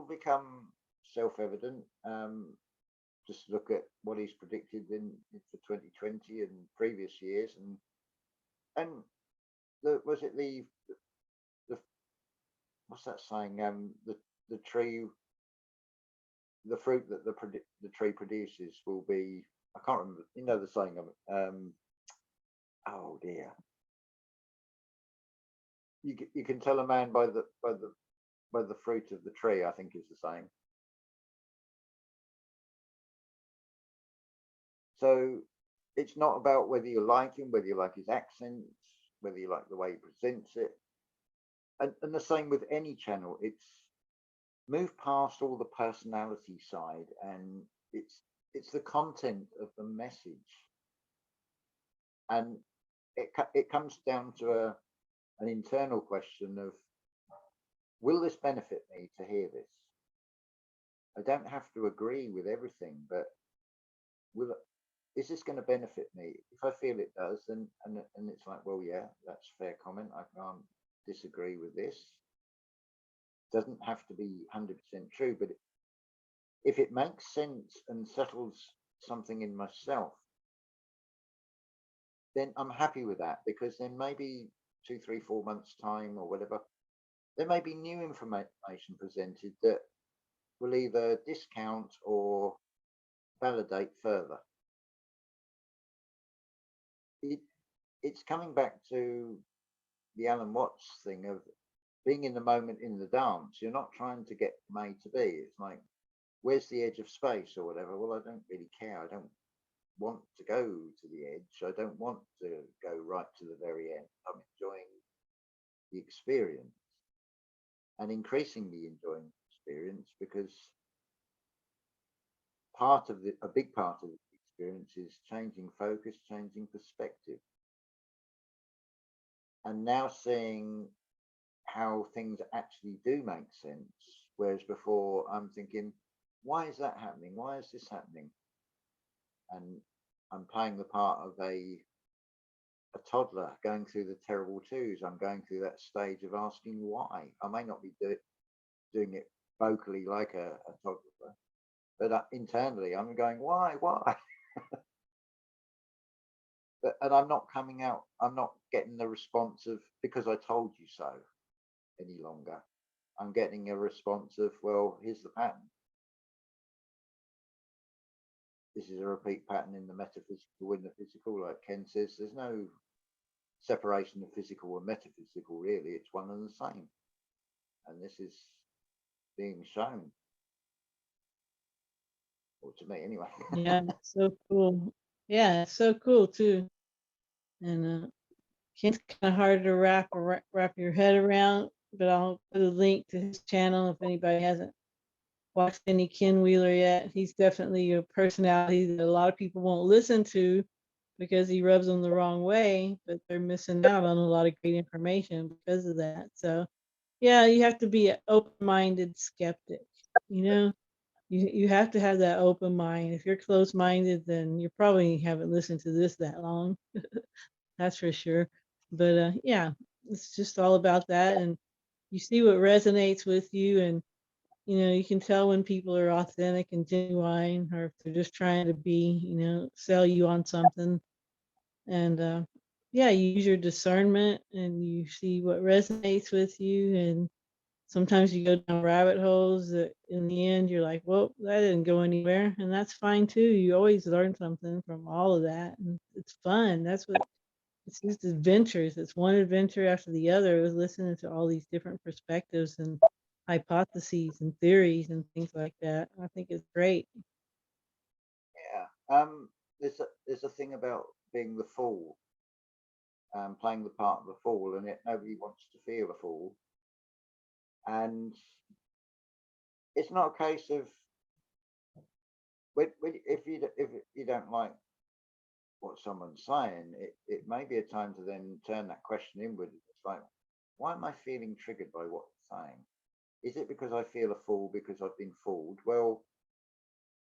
Speaker 2: become self-evident. Just look at what he's predicted for 2020 and previous years, and was it the what's that saying? The tree, the fruit that the tree produces will be. I can't remember. You know the saying of it. Oh dear. You can tell a man by the fruit of the tree, I think is the saying. So it's not about whether you like him, whether you like his accents, whether you like the way he presents it. And the same with any channel. It's move past all the personality side, and it's the content of the message. And it comes down to an internal question of, will this benefit me to hear this? I don't have to agree with everything, but will is this going to benefit me? If I feel it does, then and it's like, well, yeah, that's a fair comment. I can't disagree with this. Doesn't have to be 100% true, but if it makes sense and settles something in myself, then I'm happy with that, because then maybe 2, 3, 4 months time or whatever, there may be new information presented that will either discount or validate further. It, it's coming back to the Alan Watts thing of being in the moment in the dance. You're not trying to get from A to B. It's like, where's the edge of space or whatever? Well, I don't really care. I don't want to go to the edge. I don't want to go right to the very end. I'm enjoying the experience and increasingly enjoying the experience, because a big part of the experience is changing focus, changing perspective, and now seeing how things actually do make sense. Whereas before I'm thinking, why is that happening? Why is this happening? And I'm playing the part of a toddler going through the terrible twos. I'm going through that stage of asking why. I may not be doing it vocally like a toddler, but internally I'm going, why? And I'm not coming out, I'm not getting the response of, because I told you so, any longer. I'm getting a response of, well, here's the pattern. This is a repeat pattern in the metaphysical, in the physical. Like Ken says, there's no separation of physical and metaphysical, really. It's one and the same. And this is being shown. Or to me, anyway.
Speaker 1: Yeah, so cool. Yeah, it's so cool too. And Ken's kind of hard to wrap your head around, but I'll put a link to his channel if anybody hasn't watched any Ken Wheeler yet. He's definitely a personality that a lot of people won't listen to because he rubs them the wrong way, but they're missing out on a lot of great information because of that. So, yeah, you have to be an open-minded skeptic. You know, you have to have that open mind. If you're closed-minded, then you probably haven't listened to this that long. That's for sure. But yeah, it's just all about that, and you see what resonates with you, and you can tell when people are authentic and genuine, or if they're just trying to be, sell you on something. And yeah, you use your discernment and you see what resonates with you. And sometimes you go down rabbit holes that in the end you're like, well, that didn't go anywhere. And that's fine too. You always learn something from all of that. And it's fun. That's what it's just adventures. It's one adventure after the other. It was listening to all these different perspectives and hypotheses and theories and things like that. I think it's great.
Speaker 2: Yeah. There's a thing about being the fool, playing the part of the fool, and yet nobody wants to feel a fool. And it's not a case of if you don't like what someone's saying, it may be a time to then turn that question inward. It's like, why am I feeling triggered by what they're saying? Is it because I feel a fool because I've been fooled? Well,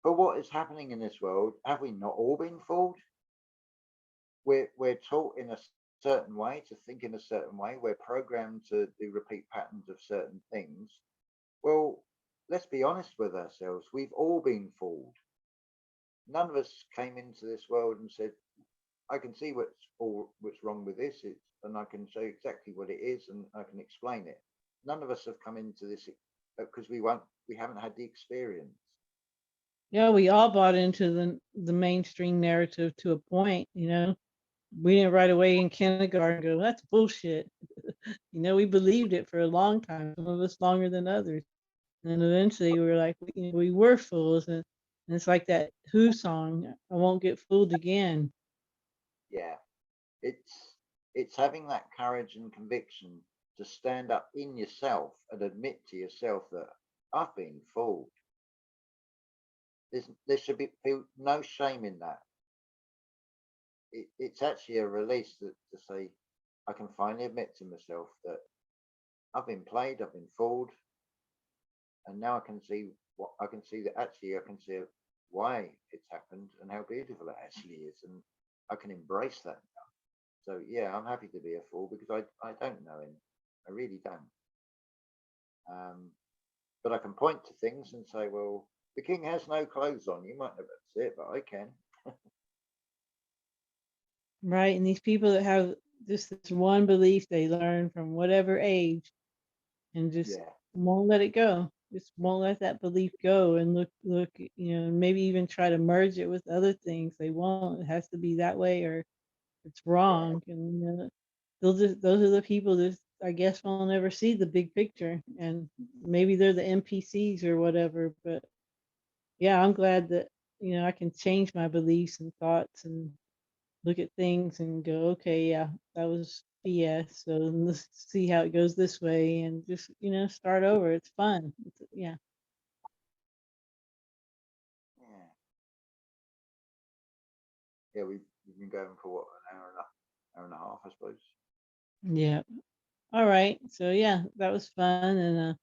Speaker 2: for what is happening in this world, have we not all been fooled? We're taught in a certain way to think in a certain way. We're programmed to do repeat patterns of certain things. Well, let's be honest with ourselves. We've all been fooled. None of us came into this world and said, I can see what's wrong with this, and I can show exactly what it is, and I can explain it. None of us have come into this because we haven't had the experience.
Speaker 1: Yeah, we all bought into the mainstream narrative to a point. We didn't right away in kindergarten go, that's bullshit. We believed it for a long time, some of us longer than others. And eventually we were like, we were fools. And it's like that Who song, I won't get fooled again.
Speaker 2: Yeah, it's having that courage and conviction to stand up in yourself and admit to yourself that I've been fooled. There should be no shame in that. It's actually a release to say, I can finally admit to myself that I've been played, I've been fooled, and now I can see that actually I can see why it's happened and how beautiful it actually is, and I can embrace that now. So yeah, I'm happy to be a fool because I don't know him. I really don't. But I can point to things and say, well, the king has no clothes on. You might not be able to see it, but I can.
Speaker 1: Right. And these people that have just this one belief they learn from whatever age and just
Speaker 2: Yeah,
Speaker 1: won't let it go. Just won't let that belief go and look, maybe even try to merge it with other things. They won't. It has to be that way or it's
Speaker 2: yeah,
Speaker 1: wrong. And those are the people that I guess will never see the big picture. And maybe they're the NPCs or whatever. But yeah, I'm glad that, I can change my beliefs and thoughts and look at things and go, okay, yeah, that was BS. So let's see how it goes this way and just, start over. It's fun. Yeah.
Speaker 2: yeah, yeah. We've been going for what, an hour and a half, I suppose.
Speaker 1: Yeah. All right. So yeah, that was fun. And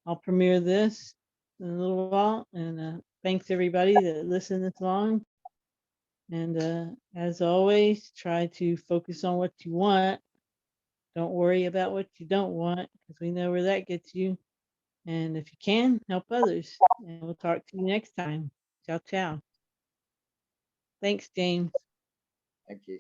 Speaker 1: I'll premiere this in a little while. And thanks everybody that listened this long. And as always, try to focus on what you want. Don't worry about what you don't want because we know where that gets you. And if you can, help others. And we'll talk to you next time. Ciao, ciao. Thanks, James.
Speaker 2: Thank you.